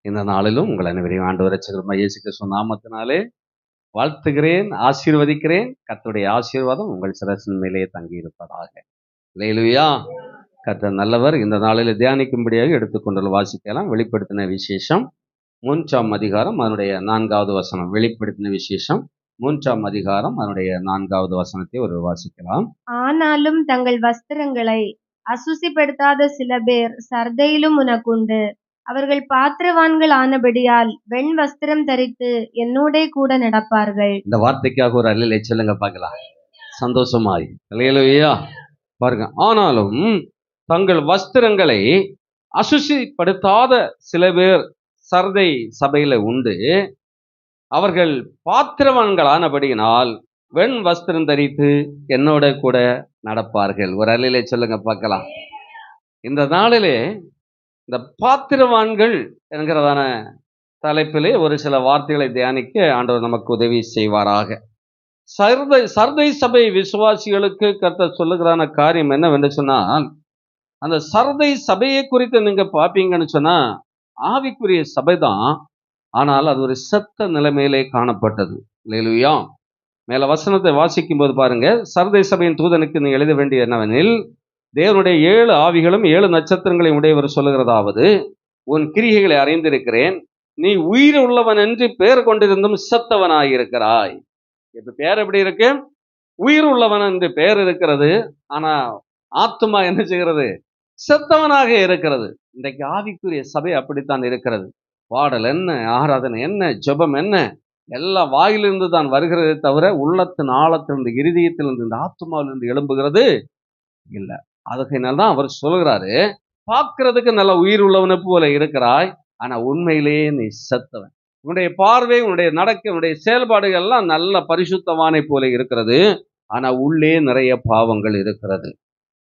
இந்த நாளிலும் உங்கள் அனைவரையும் ஆண்டவர் இரட்சகருமாகிய இயேசு கிறிஸ்து நாமத்தினாலே வாழ்த்துகிறேன், ஆசீர்வதிக்கிறேன். கர்த்தருடைய ஆசீர்வாதம் உங்கள் சிரசின் மேலே தங்கியிருப்பதாக. அல்லேலூயா. கர்த்தர் நல்லவர். இந்த நாளில் தியானிக்கும்படியாக எடுத்துக்கொண்டு வாசிக்கலாம். வெளிப்படுத்தின விசேஷம் 3ஆம் அதிகாரம் அதனுடைய 4வது வசனம். வெளிப்படுத்தின விசேஷம் 3ஆம் அதிகாரம் அதனுடைய 4வது வசனத்தை ஒரு வாசிக்கலாம். ஆனாலும் தங்கள் வஸ்திரங்களை அசுசிப்படுத்தாத சில பேர் சர்தையிலும் உனக்குண்டு. அவர்கள் பாத்திரவான்கள் ஆனபடியால் வெண் வஸ்திரம் தரித்து என்னோடே கூட நடப்பார்கள். இந்த வார்த்தைக்காக ஒரு அல்லேலூயா சொல்லுங்க பார்க்கலாம், சந்தோஷமாய். அல்லேலூயா. பாருங்க, ஆனாலும் தங்கள் வஸ்திரங்களை அசுசிப்படுத்தாத சில பேர் சர்தை சபையில உண்டு. அவர்கள் பாத்திரவான்களானபடியினால் வெண் வஸ்திரம் தரித்து என்னோட கூட நடப்பார்கள். ஒரு அல்லேலூயா சொல்லுங்க பார்க்கலாம். இந்த நாளிலே இந்த பாத்திரவான்கள் என்கிறதான தலைப்பிலே ஒரு சில வார்த்தைகளை தியானிக்க ஆண்டவர் நமக்கு உதவி செய்வாராக. சர்தை சபை விசுவாசிகளுக்கு கர்த்தர் சொல்லுகிறான காரியம் என்னவென்று சொன்னால், அந்த சர்தை சபையை குறித்து நீங்க பார்ப்பீங்கன்னு சொன்னா ஆவிக்குரிய சபைதான், ஆனால் அது ஒரு செத்த நிலைமையிலே காணப்பட்டது. அல்லேலூயா. மேல வசனத்தை வாசிக்கும் போது பாருங்க, சர்தை சபையின் தூதனுக்கு நீ எழுத வேண்டிய என்னவெனில், தேவனுடைய 7 ஆவிகளும் 7 நட்சத்திரங்களை உடையவர் சொல்லுகிறதாவது, உன் கிரியைகளை அறிந்திருக்கிறேன். நீ உயிர் உள்ளவன் என்று பெயர் கொண்டிருந்தும் செத்தவனாயிருக்கிறாய். இப்ப பேர் எப்படி இருக்கு? உயிர் உள்ளவன் என்று பெயர் இருக்கிறது, ஆனா ஆத்துமா என்ன செய்கிறது? செத்தவனாக இருக்கிறது. இன்றைக்கு ஆவிக்குரிய சபை அப்படித்தான் இருக்கிறது. பாடல் என்ன, ஆராதனை என்ன, ஜெபம் என்ன, எல்லா வாயிலிருந்து தான் வருகிறதே தவிர உள்ளத்தின் ஆழத்திலிருந்து, இருதயத்திலிருந்து, இந்த ஆத்துமாவிலிருந்து எழும்புகிறது இல்லை. அதுக்குனால்தான் அவர் சொல்கிறாரு, பார்க்கிறதுக்கு நல்ல உயிர் உள்ளவனை போல இருக்கிறாய், ஆனா உண்மையிலேயே நீ செத்தவன். உன்னுடைய பார்வை, உன்னுடைய நடக்க, உன்னுடைய செயல்பாடுகள் எல்லாம் நல்ல பரிசுத்தவானை போல இருக்கிறது, ஆனா உள்ளே நிறைய பாவங்கள் இருக்கிறது.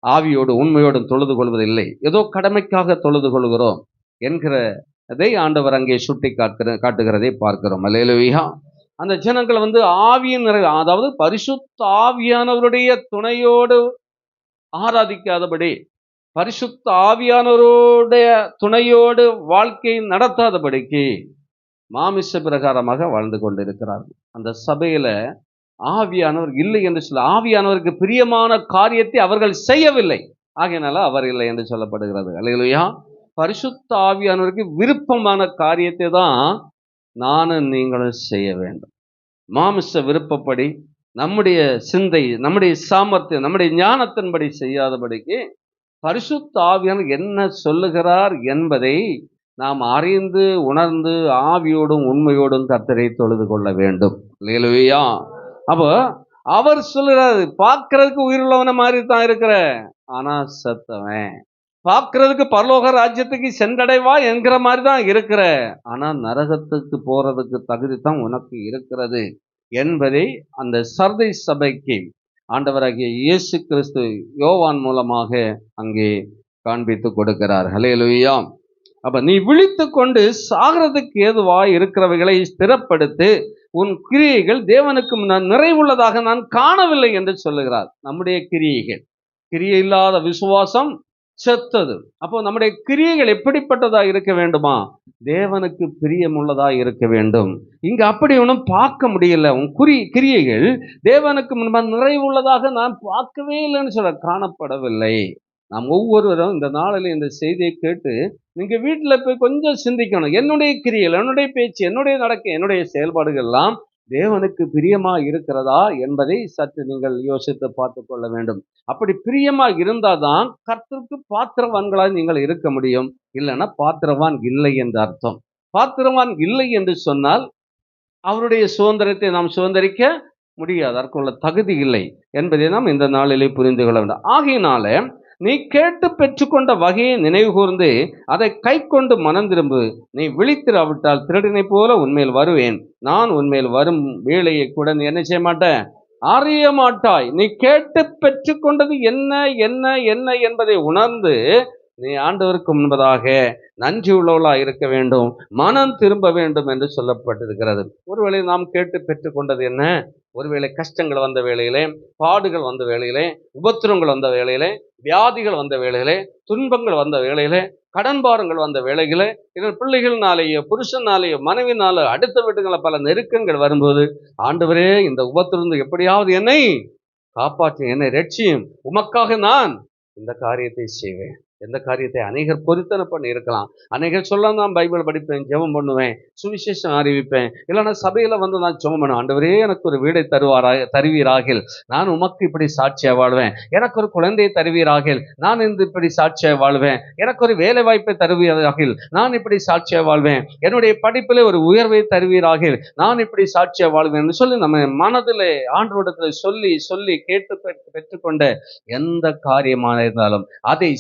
ஆவியோடு உண்மையோடும் தொழுது கொள்வதில்லை, ஏதோ கடமைக்காக தொழுது கொள்கிறோம் என்கிறதை ஆண்டவர் அங்கே சுட்டி காட்டுகிறதை பார்க்கிறோம். அல்லேலூயா. அந்த ஜனங்கள் ஆவியின் அதாவது பரிசுத்த ஆவியானவருடைய துணையோடு ஆராதிக்காதபடி, பரிசுத்த ஆவியானவருடைய துணையோடு வாழ்க்கை நடத்தாதபடிக்கு மாமிச பிரகாரமாக வாழ்ந்து கொண்டிருக்கிறார்கள். அந்த சபையில ஆவியானவர் இல்லை என்று சொல்ல, ஆவியானவருக்கு பிரியமான காரியத்தை அவர்கள் செய்யவில்லை, ஆகையினால அவர் இல்லை என்று சொல்லப்படுகிறது. அல்லேலூயா. பரிசுத்த ஆவியானவருக்கு விருப்பமான காரியத்தை தான் நானும் நீங்களும் செய்ய வேண்டும். மாமிச விருப்பப்படி, நம்முடைய சிந்தை, நம்முடைய சாமர்த்தியம், நம்முடைய ஞானத்தின்படி செய்யாதபடிக்கு பரிசுத்த ஆவியானவர் என்ன சொல்லுகிறார் என்பதை நாம் அறிந்து உணர்ந்து ஆவியோடும் உண்மையோடும் கர்த்தரை தொழுது கொள்ள வேண்டும். அல்லேலூயா. அப்போ அவர் சொல்லுறாரு, பார்க்கறதுக்கு உயிருள்ளவன மாதிரி தான் இருக்கிற, ஆனா செத்தவன். பார்க்கறதுக்கு பரலோக ராஜ்யத்துக்கு சென்றடைவா என்கிற மாதிரி தான் இருக்கிற, ஆனா நரகத்துக்கு போறதுக்கு தகுதி தான் உனக்கு இருக்கிறது என்பதை அந்த சர்தை சபைக்கு ஆண்டவராகிய இயேசு கிறிஸ்து யோவான் மூலமாக அங்கே காண்பித்து கொடுக்கிறார். அல்லேலூயா. அப்ப நீ விழித்து கொண்டு சாகிறதுக்கு ஏதுவாய் இருக்கிறவைகளை ஸ்திரப்படுத்து, உன் கிரியைகள் தேவனுக்கு நிறைவுள்ளதாக நான் காணவில்லை என்று சொல்லுகிறார். நம்முடைய கிரியைகள், கிரியை இல்லாத விசுவாசம் செத்தது. அப்போ நம்முடைய கிரியைகள் எப்படிப்பட்டதா இருக்க வேண்டுமா? தேவனுக்கு பிரியமுள்ளதா இருக்க வேண்டும். இங்க அப்படி ஒன்றும் பார்க்க முடியல. உன் கிரியைகள் தேவனுக்கு நிறைவுள்ளதாக நான் பார்க்கவே இல்லைன்னு சொல்ல, காணப்படவில்லை. நாம் ஒவ்வொருவரும் இந்த நாளில் இந்த செய்தியை கேட்டு நீங்க வீட்டுல போய் கொஞ்சம் சிந்திக்கணும். என்னுடைய கிரியைகள், என்னுடைய பேச்சு, என்னுடைய நடக்கை, என்னுடைய செயல்பாடுகள் எல்லாம் தேவனுக்கு பிரியமா இருக்கிறதா என்பதை சற்று நீங்கள் யோசித்து பார்த்து கொள்ள வேண்டும். அப்படி பிரியமா இருந்தாதான் கர்த்தருக்கு பாத்திரவான்களாக நீங்கள் இருக்க முடியும். இல்லைன்னா பாத்திரவான் இல்லை என்று அர்த்தம். பாத்திரவான் இல்லை என்று சொன்னால் அவருடைய சுதந்திரத்தை நாம் சுதந்திரிக்க முடியாது, அதற்குள்ள தகுதி இல்லை என்பதை நாம் இந்த நாளிலே புரிந்து கொள்ள வேண்டும். ஆகையினால நீ கேட்டு பெற்றுக்கொண்ட வகையை நினைவு கூர்ந்து அதை கை கொண்டு மனம் திரும்பு. நீ விழித்திராவிட்டால் திருடனை போல உன்மேல் வருவேன். நான் உன்மேல் வரும் வேலையை கூட நீ என்ன செய்ய மாட்டேன், அறிய மாட்டாய். நீ கேட்டு பெற்றுக்கொண்டது என்ன என்ன என்ன என்பதை உணர்ந்து நீ ஆண்டவருக்கு முன்பதாக நன்றி உள்ளவளா இருக்க வேண்டும், மனம் திரும்ப வேண்டும் என்று சொல்லப்பட்டிருக்கிறது. ஒருவேளை நாம் கேட்டு பெற்றுக்கொண்டது என்ன? ஒருவேளை கஷ்டங்கள் வந்த வேளையிலே, பாடுகள் வந்த வேளையிலே, உபத்திரங்கள் வந்த வேளையிலே, வியாதிகள் வந்த வேளையிலே, துன்பங்கள் வந்த வேளையிலே, கடன் பாரங்கள் வந்த வேளையிலே, இதன் பிள்ளைகள்னாலேயோ புருஷனாலேயோ மனைவினாலோ அடுத்த வீட்டுகள பல நெருக்கங்கள் வரும்போது, ஆண்டவரே இந்த உபத்திலிருந்து எப்படியாவது என்னை காப்பாற்றும், என்னை ரட்சியும், உமக்காக நான் இந்த காரியத்தை செய்வேன். எந்த காரியத்தை அநேகர் பொருத்தனை பண்ணி இருக்கலாம். அநேகர் சொல்ல நான் பைபிள் படிப்பேன், ஜெபம் பண்ணுவேன், சுவிசேஷம் அறிவிப்பேன், இல்லைன்னா சபையில வந்து நான் ஜெபம் பண்ணுவேன். ஆண்டவரே எனக்கு ஒரு வீடை தருவீராகில் நான் உமக்கு இப்படி சாட்சியா வாழ்வேன். எனக்கு ஒரு குழந்தையை தருவீராகில் நான் இப்படி சாட்சியா வாழ்வேன். எனக்கு ஒரு வேலை வாய்ப்பை தருவீராகில் நான் இப்படி சாட்சியா வாழ்வேன். என்னுடைய படிப்பிலே ஒரு உயர்வை தருவீராகில் நான் இப்படி சாட்சியா வாழ்வேன் சொல்லி நம்ம மனதிலே ஆண்டவரிடத்துல சொல்லி சொல்லி கேட்டு பெற்றுக்கொண்ட எந்த காரியமாக இருந்தாலும் அதை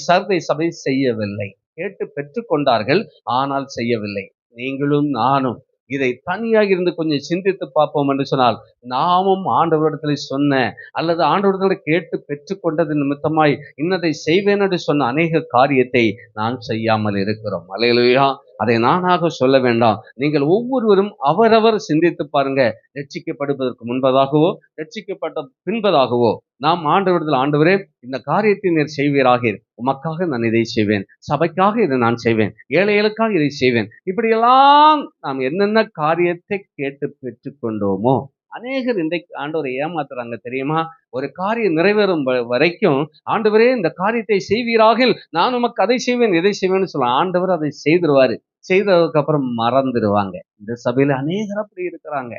சபை செய்யவில்லை. கேட்டு பெற்றுக்கொண்டார்கள், ஆனால் செய்யவில்லை. நீங்களும் நானும் இதை தனியாக இருந்து கொஞ்சம் சிந்தித்து பார்ப்போம் என்று சொன்னால், நாமும் ஆண்டவரிடத்தில் சொன்ன அல்லது ஆண்டவரிடத்தில் கேட்டு பெற்றுக்கொண்டது நிமித்தமாய் இன்னதை செய்வேன் என்று சொன்ன அநேக காரியத்தை நாம் செய்யாமல் இருக்கிறோம். அல்லேலூயா. அதை நானாக சொல்ல வேண்டாம். நீங்கள் ஒவ்வொருவரும் அவரவர் சிந்தித்து பாருங்க. ரட்சிக்கப்படுவதற்கு முன்பதாகவோ ரட்சிக்கப்பட்ட பின்பதாகவோ நாம் ஆண்டவரிடத்தில், ஆண்டவரே இந்த காரியத்தை நீர் செய்வீராக, உமக்காக நான் இதை செய்வேன், சபைக்காக இதை நான் செய்வேன், ஏழைகளுக்காக இதை செய்வேன். இப்படியெல்லாம் நாம் என்னென்ன காரியத்தை கேட்டு பெற்றுக்கொண்டோமோ, அநேகர் இன்றைக்கு ஆண்டவரை ஏமாத்துறாங்க தெரியுமா? ஒரு காரியம் நிறைவேறும் வரைக்கும் ஆண்டவரே இந்த காரியத்தை செய்வீராக, நான் உமக்கு அதை செய்வேன் இதை செய்வேன்னு சொல்லலாம். ஆண்டவர் அதை செய்திருவாரு. செய்ததுக்கு அப்புறம் மறந்துடுவாங்க. இந்த சபையில அநேகர் அப்படி இருக்கிறாங்க.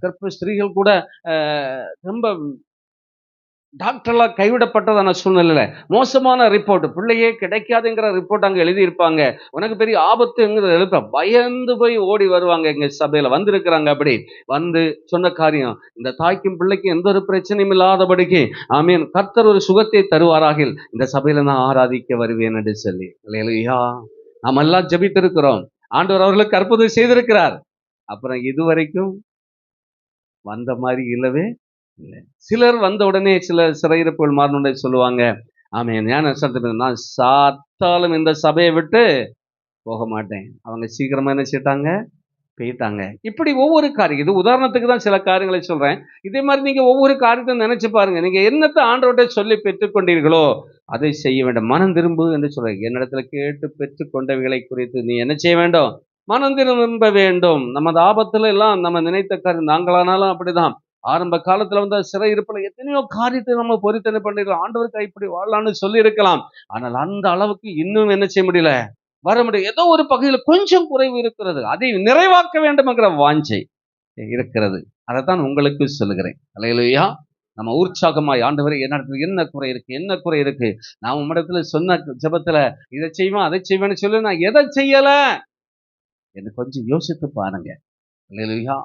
கர்ப்ப ஸ்திரீகள் கூட ரொம்ப டாக்டர்லாம் கைவிடப்பட்டதான சூழ்நிலையில மோசமான ரிப்போர்ட், பிள்ளையே கிடைக்காதுங்கிற ரிப்போர்ட் அங்க எழுதியிருப்பாங்க. உனக்கு பெரிய ஆபத்துங்கிற எழுப்ப பயந்து போய் ஓடி வருவாங்க. எங்க சபையில வந்திருக்கிறாங்க. அப்படி வந்து சொன்ன காரியம், இந்த தாய்க்கும் பிள்ளைக்கும் எந்த ஒரு பிரச்சனையும் இல்லாதபடிக்கு ஆமீன் கர்த்தர் ஒரு சுகத்தை தருவாராக, இந்த சபையில நான் ஆராதிக்க வருவேன் என்று சொல்லி. அல்லேலூயா. நாம் எல்லாம் ஜெபித்திருக்கிறோம். ஆண்டவர் அவர்களுக்கு அற்புதம் செய்திருக்கிறார். அப்புறம் இதுவரைக்கும் வந்த மாதிரி இல்லவே இல்லை. சிலர் வந்த உடனே சில சிறையிருப்புகள் மாறணும்னு சொல்லுவாங்க. ஆமேன். நான் சாத்தாலும் இந்த சபையை விட்டு போக மாட்டேன். அவங்க சீக்கிரமா என்ன செய்யிட்டாங்க? போயிட்டாங்க. இப்படி ஒவ்வொரு காரியம், இது உதாரணத்துக்கு தான் சில காரியங்களை சொல்றேன். இதே மாதிரி நீங்க ஒவ்வொரு காரியத்தை நினைச்சு பாருங்க. நீங்க என்னத்தை ஆண்டவர்கிட்ட சொல்லி பெற்றுக்கொண்டீர்களோ அதை செய்ய வேண்டும். மனம் திரும்பு என்று சொல்றேன். என்னிடத்துல கேட்டு பெற்றுக்கொண்டவைகளை குறித்து நீ என்ன செய்ய வேண்டும்? மனம் திரும்ப வேண்டும். நமது ஆபத்துல எல்லாம் நம்ம நினைத்த காரியம், நாங்களானாலும் அப்படிதான். ஆரம்ப காலத்துல வந்து சிறை இருப்பல எத்தனையோ காரியத்தை நம்ம பொறித்தனை பண்ணிடலாம். ஆண்டவருக்கு இப்படி வாழலாம்னு சொல்லி இருக்கலாம். ஆனால் அந்த அளவுக்கு இன்னும் என்ன செய்ய முடியல, வர முடியும். ஏதோ ஒரு பகுதியில கொஞ்சம் குறைவு இருக்கிறது. அதை நிறைவாக்க வேண்டும் என்கிற வாஞ்சை இருக்கிறது. அதைத்தான் உங்களுக்கு சொல்லுகிறேன். அல்லேலூயா. நம்ம உற்சாகமாய், ஆண்டவரே என்னிடத்துல என்ன குறை இருக்கு, என்ன குறை இருக்கு, நான் உம்மிடத்துல சொன்ன ஜெபத்துல இதை செய்வேன் அதை செய்வேன்னு சொல்லி நான் எதை செய்யல என்று கொஞ்சம் யோசித்து பாருங்க. அல்லேலூயா.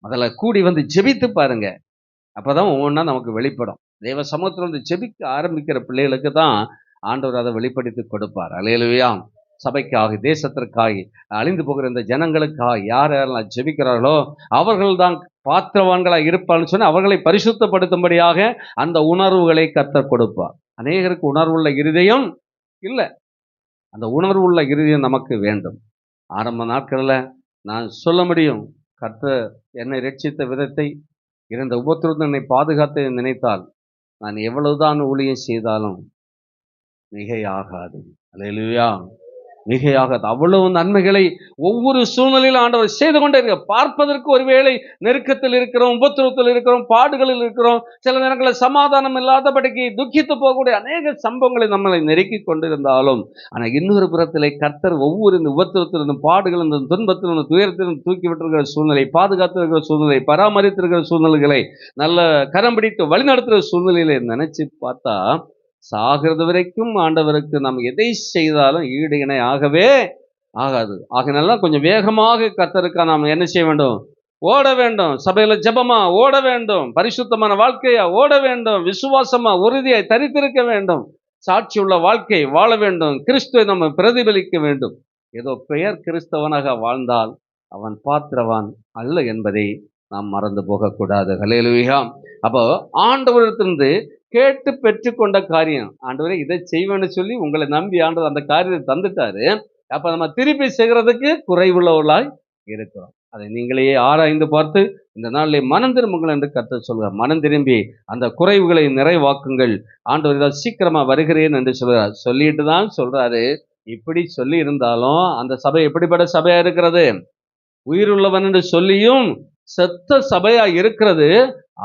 முதல்ல கூடி வந்து ஜெபித்து பாருங்க. அப்பதான் ஒவ்வொன்றா நமக்கு வெளிப்படும். தேவ சமூகத்துல வந்து ஜெபிக்க ஆரம்பிக்கிற பிள்ளைகளுக்கு தான் ஆண்டவர் அதை வெளிப்படுத்தி கொடுப்பார். அல்லேலூயா. சபைக்காக, தேசத்திற்காக, அழிந்து போகிற இந்த ஜனங்களுக்காக யார் யாரெல்லாம் ஜெபிக்கிறார்களோ அவர்கள் தான் பாத்திரவான்களாக இருப்பான்னு சொன்னா அவர்களை பரிசுத்தப்படுத்தும்படியாக அந்த உணர்வுகளை கர்த்தர் கொடுப்பார். அநேகருக்கு உணர்வுள்ள இருதயம் இல்லை. அந்த உணர்வுள்ள இருதயம் நமக்கு வேண்டும். ஆரம்ப நாட்களில் நான் சொல்ல முடியும், கர்த்தர் என்னை ரட்சித்த விதத்தை, இருந்த உபத்திரத்தை என்னை பாதுகாத்து நினைத்தால் நான் எவ்வளவுதான் ஊழியம் செய்தாலும் மிகையாகாது. அல்லேலூயா. மிகையாகாது. அவ்வளவு நன்மைகளை ஒவ்வொரு சூழ்நிலையில் ஆண்டவர் செய்து கொண்டே இருக்க. பார்ப்பதற்கு ஒருவேளை நெருக்கத்தில் இருக்கிறோம், உபத்திரத்தில் இருக்கிறோம், பாடுகளில் இருக்கிறோம், சில நேரங்களில் சமாதானம் இல்லாதபடிக்கு துக்கித்து போகக்கூடிய அநேக சம்பவங்களை நம்மளை நெருக்கி கொண்டிருந்தாலும், ஆனால் இன்னொரு புறத்திலே கர்த்தர் ஒவ்வொரு இந்த உபத்திரத்திலிருந்தும், பாடுகளிலிருந்தும், துன்பத்திலிருந்தும், துயரத்திலிருந்து தூக்கி விட்டிருக்கிற சூழ்நிலை, பாதுகாத்து இருக்கிற சூழ்நிலை, பராமரித்திருக்கிற சூழ்நிலைகளை நல்ல கரம் பிடித்து வழிநடத்துகிற சூழ்நிலையில நினைச்சு பார்த்தா, சாகிறது வரைக்கும் ஆண்டவருக்கு நாம் எதை செய்தாலும் ஈடு இணை ஆகவே ஆகாது. ஆகினால கொஞ்சம் வேகமாக கர்த்தருக்கா நாம் என்ன செய்ய வேண்டும்? ஓட வேண்டும். சபையில ஜெபமா ஓட வேண்டும், பரிசுத்தமான வாழ்க்கையா ஓட வேண்டும், விசுவாசமா உறுதியாய் தரித்திருக்க வேண்டும், சாட்சியுள்ள வாழ்க்கை வாழ வேண்டும், கிறிஸ்துவை நம்ம பிரதிபலிக்க வேண்டும். ஏதோ பெயர் கிறிஸ்தவனாக வாழ்ந்தால் அவன் பாத்திரவான் அல்ல என்பதை நாம் மறந்து போகக்கூடாது. ஹல்லேலூயா. அப்போ ஆண்டவரிடத்திலிருந்து கேட்டு பெற்றுக்கொண்ட காரியம், ஆண்டவரே இதை செய்வேன்னு சொல்லி உங்களை நம்பி ஆண்டவர் அந்த காரியத்தை தந்துட்டாரு. அப்ப நம்ம திருப்பி செய்கிறதுக்கு குறைவுள்ளவர்களாய் இருக்கிறோம். அதை நீங்களே ஆராய்ந்து பார்த்து இந்த நாளிலே மனம் திரும்புங்கள் என்று கர்த்தர் சொல்கிறார். மனம் திரும்பி அந்த குறைவுகளை நிறைவாக்குங்கள். ஆண்டவர் இதை சீக்கிரமா வருகிறேன் என்று சொல்கிறார். சொல்லிட்டு தான் சொல்றாரு. இப்படி சொல்லி இருந்தாலும் அந்த சபை எப்படிப்பட்ட சபையா இருக்கிறது? உயிருள்ளவன் என்று சொல்லியும் செத்த சபையா இருக்கிறது.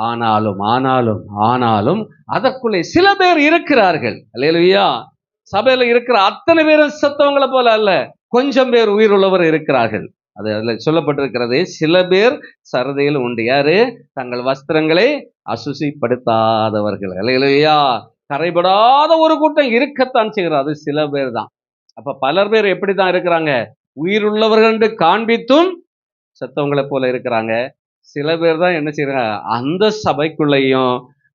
ஆனாலும் ஆனாலும் ஆனாலும் அதற்குள்ளே சில பேர் இருக்கிறார்கள். அல்லேலூயா. சபையில இருக்கிற அத்தனை பேரும் செத்தவங்களை போல அல்ல, கொஞ்சம் பேர் உயிருள்ளவர் இருக்கிறார்கள். அது அதுல சொல்லப்பட்டிருக்கிறது. சில பேர் சரதையில் உண்டு. யாரு? தங்கள் வஸ்திரங்களை அசுசிப்படுத்தாதவர்கள். அல்லேலூயா. கரைபடாத ஒரு கூட்டம் இருக்கத்தான் செய்கிறது. அது சில பேர் தான். அப்ப பலர் பேர் எப்படித்தான் இருக்கிறாங்க? உயிருள்ளவர்கள் என்று காண்பித்தும் செத்தவங்களை போல இருக்கிறாங்க. சில பேர் தான் என்ன செய்யறாங்க? அந்த சபைக்குள்ளேயும்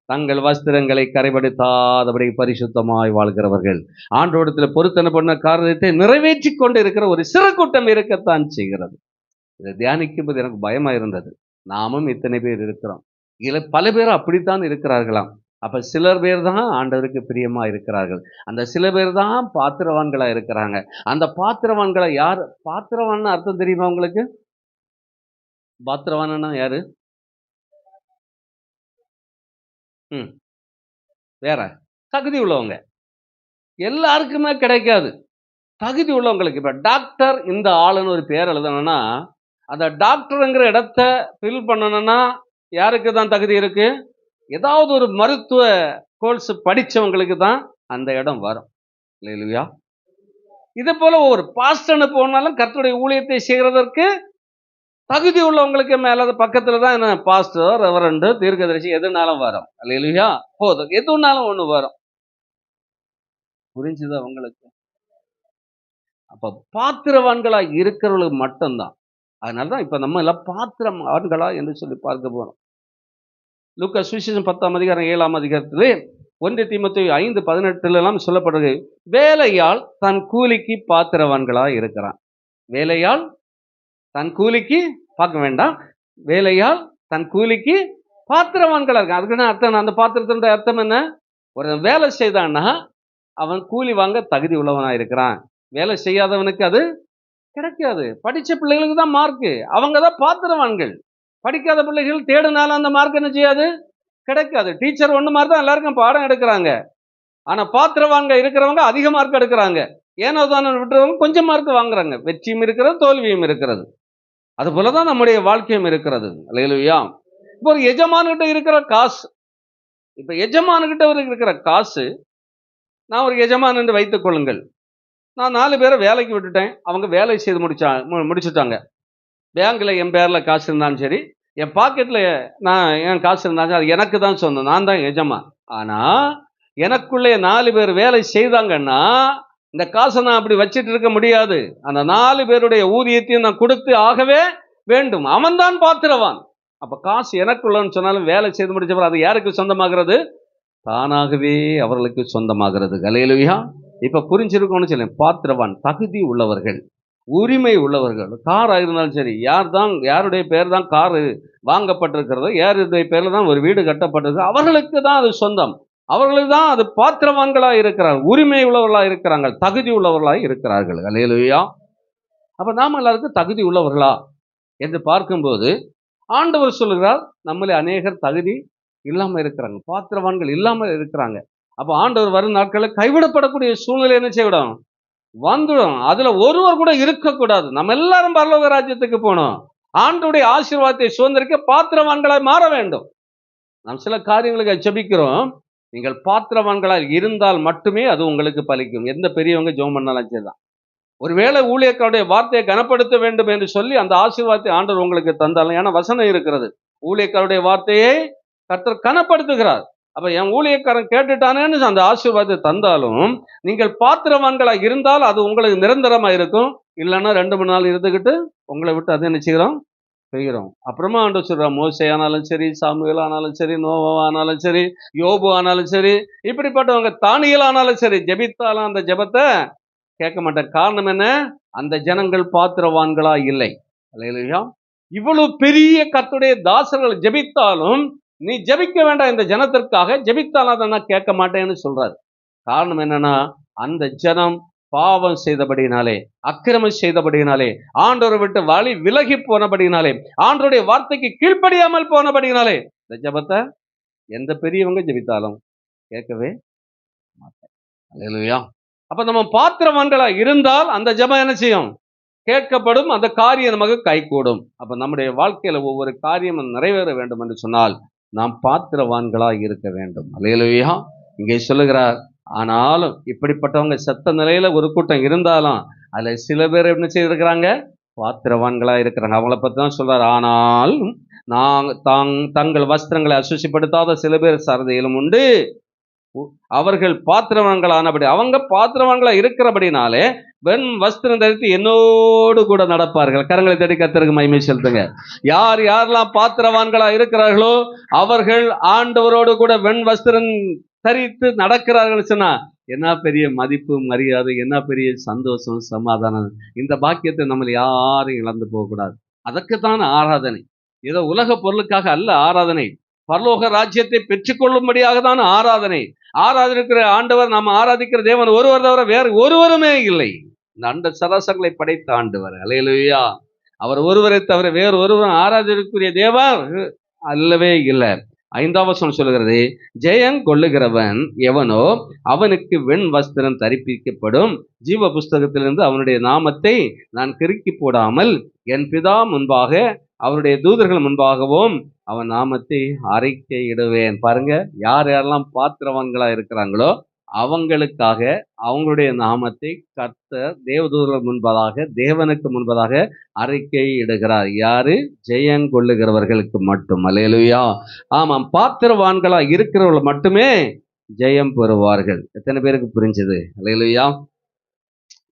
தங்கள் வஸ்திரங்களை கரைபடுத்தாதபடி பரிசுத்தமாய் வாழ்கிறவர்கள், ஆண்டவரிடத்தில் பொருத்தனை பண்ண காரியத்தை நிறைவேற்றி கொண்டு இருக்கிற ஒரு சிறு கூட்டம் இருக்கத்தான் செய்கிறது. இதை தியானிக்கும் போது எனக்கு பயமா இருந்தது. நாமும் இத்தனை பேர் இருக்கிறோம். இதுல பல பேர் அப்படித்தான் இருக்கிறார்களாம். அப்ப சிலர் பேர் தான் ஆண்டவருக்கு பிரியமா இருக்கிறார்கள். அந்த சில பேர் தான் பாத்திரவான்களா இருக்கிறாங்க. அந்த பாத்திரவான்களை யார்? பாத்திரவான் அர்த்தம் தெரியுமா உங்களுக்கு? பாத்திரவானா யாரு? வேற தகுதி உள்ளவங்க. எல்லாருக்குமே கிடைக்காது. தகுதி உள்ளவங்களுக்கு. இப்ப டாக்டர் இந்த ஆளுன்னு ஒரு பேர் எழுதணும்னா, அந்த டாக்டருங்கிற இடத்த ஃபில் பண்ணணும்னா யாருக்கு தான் தகுதி இருக்கு? ஏதாவது ஒரு மருத்துவ கோர்ஸ் படிச்சவங்களுக்கு தான் அந்த இடம் வரும். இல்லையா? இதே போல ஒரு பாஸ்டர்னு போனாலும் கர்த்தருடைய ஊழியத்தை செய்கிறதற்கு தகுதி உள்ளவங்களுக்கு மேல பக்கத்துல தான் என்ன பாஸ்டர், ரெவரண்ட், தீர்க்கதரிசி எதுனாலும் வரும். அல்லேலூயா. போதும், எதுனாலும் ஒண்ணு வரும். புரிஞ்சுதா உங்களுக்கு? அப்ப பாத்திரவான்களா இருக்கிறவங்களுக்கு மட்டும்தான். அதனாலதான் இப்ப நம்ம எல்லாம் பாத்திரவான்களா என்று சொல்லி பார்க்க போறோம். லூக்கா சுவிசேஷம் 10ஆம் அதிகாரம் 7ஆம் அதிகாரத்திலே 1 தீமோத்தேயு 5:18 எல்லாம் சொல்லப்படுது. வேலையால் தன் கூலிக்கு பாத்திரவான்களா இருக்கிறான். வேலையால் தன் கூலிக்கு, பார்க்க வேண்டாம், வேலையால் தன் கூலிக்கு பாத்திரவான்களா இருக்கான். அதுக்கு அர்த்தம், அந்த பாத்திரத்தினுடைய அர்த்தம் என்ன? ஒரு வேலை செய்தான்னா அவன் கூலி வாங்க தகுதி உள்ளவனா இருக்கிறான். வேலை செய்யாதவனுக்கு அது கிடைக்காது. படிச்ச பிள்ளைகளுக்கு தான் மார்க்கு, அவங்க தான் பாத்திரவான்கள். படிக்காத பிள்ளைகள் தேடினாலும் அந்த மார்க் என்ன செய்யாது? கிடைக்காது. டீச்சர் ஒண்ணு மாதிரி தான் எல்லாருக்கும் பாடம் எடுக்கிறாங்க. ஆனா பாத்திரவான்க இருக்கிறவங்க அதிக மார்க் எடுக்கிறாங்க. ஏனோ தானே விட்டுறவங்க கொஞ்சம் மார்க் வாங்குறாங்க. வெற்றியும் இருக்கிறது, தோல்வியும் இருக்கிறது. அது போலதான் நம்முடைய வாழ்க்கையும் இருக்கிறது. அல்லேலூயா. இப்போ ஒரு எஜமான்கிட்ட இருக்கிற காசு, இப்ப எஜமான்கிட்ட இருக்கிற காசு, நான் ஒரு எஜமான் என்று வைத்துக் கொள்ளுங்கள். நான் 4 பேரை வேலைக்கு விட்டுட்டேன். அவங்க வேலை செய்து முடிச்சுட்டாங்க. பேங்க்ல என் பேர்ல காசு இருந்தாலும் சரி, என் பாக்கெட்ல என் காசு இருந்தாலும் அது எனக்கு தான் சொந்தம். நான் தான் எஜமான். ஆனா எனக்குள்ளே 4 பேர் வேலை செய்தாங்கன்னா இந்த காசை நான் அப்படி வச்சிட்டு இருக்க முடியாது. அந்த 4 பேருடைய ஊதியத்தையும் நான் கொடுத்து ஆகவே வேண்டும். அவன் தான் பாத்திரவான். அப்ப காசு எனக்குள்ளன்னு சொன்னாலும் வேலை செய்து முடிச்சப்பறம் அது யாருக்கு சொந்தமாகிறது? தானாகவே அவர்களுக்கு சொந்தமாகிறது. அல்லேலூயா. இப்ப புரிஞ்சிருக்கும்னு சொல்ல, பாத்திரவான் தகுதி உள்ளவர்கள், உரிமை உள்ளவர்கள். காரா இருந்தாலும் சரி, யாருடைய பேர் தான் கார் வாங்கப்பட்டிருக்கிறதோ, யாருடைய பேர்ல தான் ஒரு வீடு கட்டப்பட்டிருக்கு, அவர்களுக்கு தான் அது சொந்தம். அவர்களுக்கு தான் அது பாத்திரவான்களா இருக்கிறார்கள், உரிமை உள்ளவர்களா இருக்கிறாங்க, தகுதி உள்ளவர்களா இருக்கிறார்கள். அல்லேலூயா. அப்ப நாம எல்லாருக்கும் தகுதி உள்ளவர்களா என்று பார்க்கும்போது ஆண்டவர் சொல்லுகிறார், நம்மளே அநேகர் தகுதி இல்லாம இருக்கிறாங்க, பாத்திரவான்கள் இல்லாம இருக்கிறாங்க. அப்ப ஆண்டவர் வரும் நாட்களில் கைவிடப்படக்கூடிய சூழ்நிலை என்ன செய்விடும்? வந்துடும். அதுல ஒருவர் கூட இருக்கக்கூடாது. நம்ம எல்லாரும் பரலோக ராஜ்யத்துக்கு போனோம். ஆண்டவருடைய ஆசீர்வாதத்தை சுதந்திரிக்க பாத்திரவான்களாய் மாற வேண்டும். நாம் சில காரியங்களுக்கு ஜெபிக்கிறோம். நீங்கள் பாத்திரவான்களாய் இருந்தால் மட்டுமே அது உங்களுக்கு பலிக்கும். எந்த பெரியவங்க ஜெபம் பண்ணாலும் சரிதான். ஒருவேளை ஊழியக்காரருடைய வார்த்தையை கனப்படுத்த வேண்டும் என்று சொல்லி அந்த ஆசீர்வாதத்தை ஆண்டவர் உங்களுக்கு தந்தாலும், ஏன்னா வசனம் இருக்கிறது, ஊழியக்காரருடைய வார்த்தையை கர்த்தர் கனப்படுத்துகிறார். அப்ப என் ஊழியக்காரன் கேட்டுட்டானேன்னு அந்த ஆசீர்வாதத்தை தந்தாலும் நீங்கள் பாத்திரவான்களாக இருந்தால் அது உங்களுக்கு நிரந்தரமா இருக்கும். இல்லைன்னா 2-3 நாள் இருந்துகிட்டு உங்களை விட்டு அதை என்ன செய்கிறோம்? செய்கிறோம். அப்புறமா ஆண்டவர் சொல்றான், மோசே ஆனாலும் சரி, சாமுவேல் ஆனாலும் சரி, நோவா ஆனாலும் சரி, யோபு ஆனாலும் சரி, இப்படிப்பட்டவங்க தானியேல் ஆனாலும் சரி, ஜெபித்தாலும் அந்த ஜெபத்தை கேட்க மாட்டேன். காரணம் என்ன? அந்த ஜனங்கள் பாத்திரவான்களா இல்லை. அல்லேலூயா. இவ்வளவு பெரிய கர்த்தருடைய தாசர்கள் ஜெபித்தாலும் நீ ஜெபிக்க வேண்டாம், இந்த ஜனத்திற்காக ஜெபித்தாலும் அதை நான் கேட்க மாட்டேன்னு சொல்றாரு. காரணம் என்னன்னா, அந்த ஜனம் பாவம் செய்தபடியினாலே, அக்கிரமம் செய்தபடியினாலே, ஆண்டவரை விட்டு வழி விலகி போனபடியினாலே, ஆண்டவருடைய வார்த்தைக்கு கீழ்ப்படியாமல் போனபடியினாலே இந்த ஜெபத்தை எந்த பெரியவங்க ஜெபித்தாலும் கேட்கவே மாட்டார். அல்லேலூயா. அப்ப நம்ம பாத்திரவான்களா இருந்தால் அந்த ஜெபம் என்ன செய்யும்? கேட்கப்படும். அந்த காரியம் நமக்கு கைகூடும். அப்ப நம்முடைய வாழ்க்கையில ஒவ்வொரு காரியமும் நிறைவேற வேண்டும் என்று சொன்னால் நாம் பாத்திரவான்களா இருக்க வேண்டும். அல்லேலூயா. இங்கே சொல்லுகிறார், ஆனாலும் இப்படிப்பட்டவங்க செத்த நிலையில ஒரு கூட்டம் இருந்தாலும் அதுல சில பேர் என்ன செய்திருக்கிறாங்க? பாத்திரவான்களா இருக்கிறாங்க. அவங்கள பத்தி தான் சொல்றாரு. ஆனாலும் தங்கள் வஸ்திரங்களை அசுசிப்படுத்தாத சில பேர் சரதையிலும் உண்டு. அவர்கள் பாத்திரவான்களானபடி, அவங்க பாத்திரவான்களா இருக்கிறபடினாலே வெண் வஸ்திரம் தரித்து என்னோடு கூட நடப்பார்கள். கரங்களை தட்டி கர்த்தருக்கு மகிமை செலுத்துங்க. யார் யாரெல்லாம் பாத்திரவான்களா இருக்கிறார்களோ அவர்கள் ஆண்டவரோடு கூட வெண் வஸ்திரம் தரித்து நடக்கிறார்கள் சொன்னா என்ன பெரிய மதிப்பு, மரியாதை, என்ன பெரிய சந்தோஷம், சமாதானம். இந்த பாக்கியத்தை நம்ம யாரும் இழந்து போகக்கூடாது. அதற்குத்தான் ஆராதனை. ஏதோ உலக பொருளுக்காக அல்ல ஆராதனை. பரலோக ராஜ்யத்தை பெற்றுக்கொள்ளும்படியாக தான் ஆராதனை. ஆராதனைக்கிற ஆண்டவர், நாம் ஆராதிக்கிற தேவன் ஒருவர் தவிர வேறு ஒருவருமே இல்லை. இந்த அண்ட சராசரங்களை படைத்த ஆண்டவர். அல்லேலூயா. அவர் ஒருவரை தவிர வேறு ஒருவரும் ஆராதனைக்குரிய தேவன் அல்லவே இல்லை. 5ஆம் வசனம் சொல்லுகிறது, ஜெயம் கொள்ளுகிறவன் எவனோ அவனுக்கு வெண் வஸ்திரம் தரிப்பிக்கப்படும். ஜீவ புஸ்தகத்திலிருந்து அவனுடைய நாமத்தை நான் கிறுக்கி போடாமல் என் பிதா முன்பாக அவருடைய தூதர்கள் முன்பாகவும் அவன் நாமத்தை அறிக்கையிடுவேன். பாருங்க, யார் யாரெல்லாம் பாத்திரவான்களா இருக்கிறாங்களோ அவங்களுக்காக அவங்களுடைய நாமத்தை கர்த்தர் தேவதூதர்கள் முன்பதாக, தேவனுக்கு முன்பதாக அறிக்கை இடுகிறார். யாரு? ஜெயம் கொள்ளுகிறவர்களுக்கு மட்டும். அல்லேலூயா. ஆமாம், பாத்திரவான்களா இருக்கிறவர்கள் மட்டுமே ஜெயம் பெறுவார்கள். எத்தனை பேருக்கு புரிஞ்சது? அல்லேலூயா.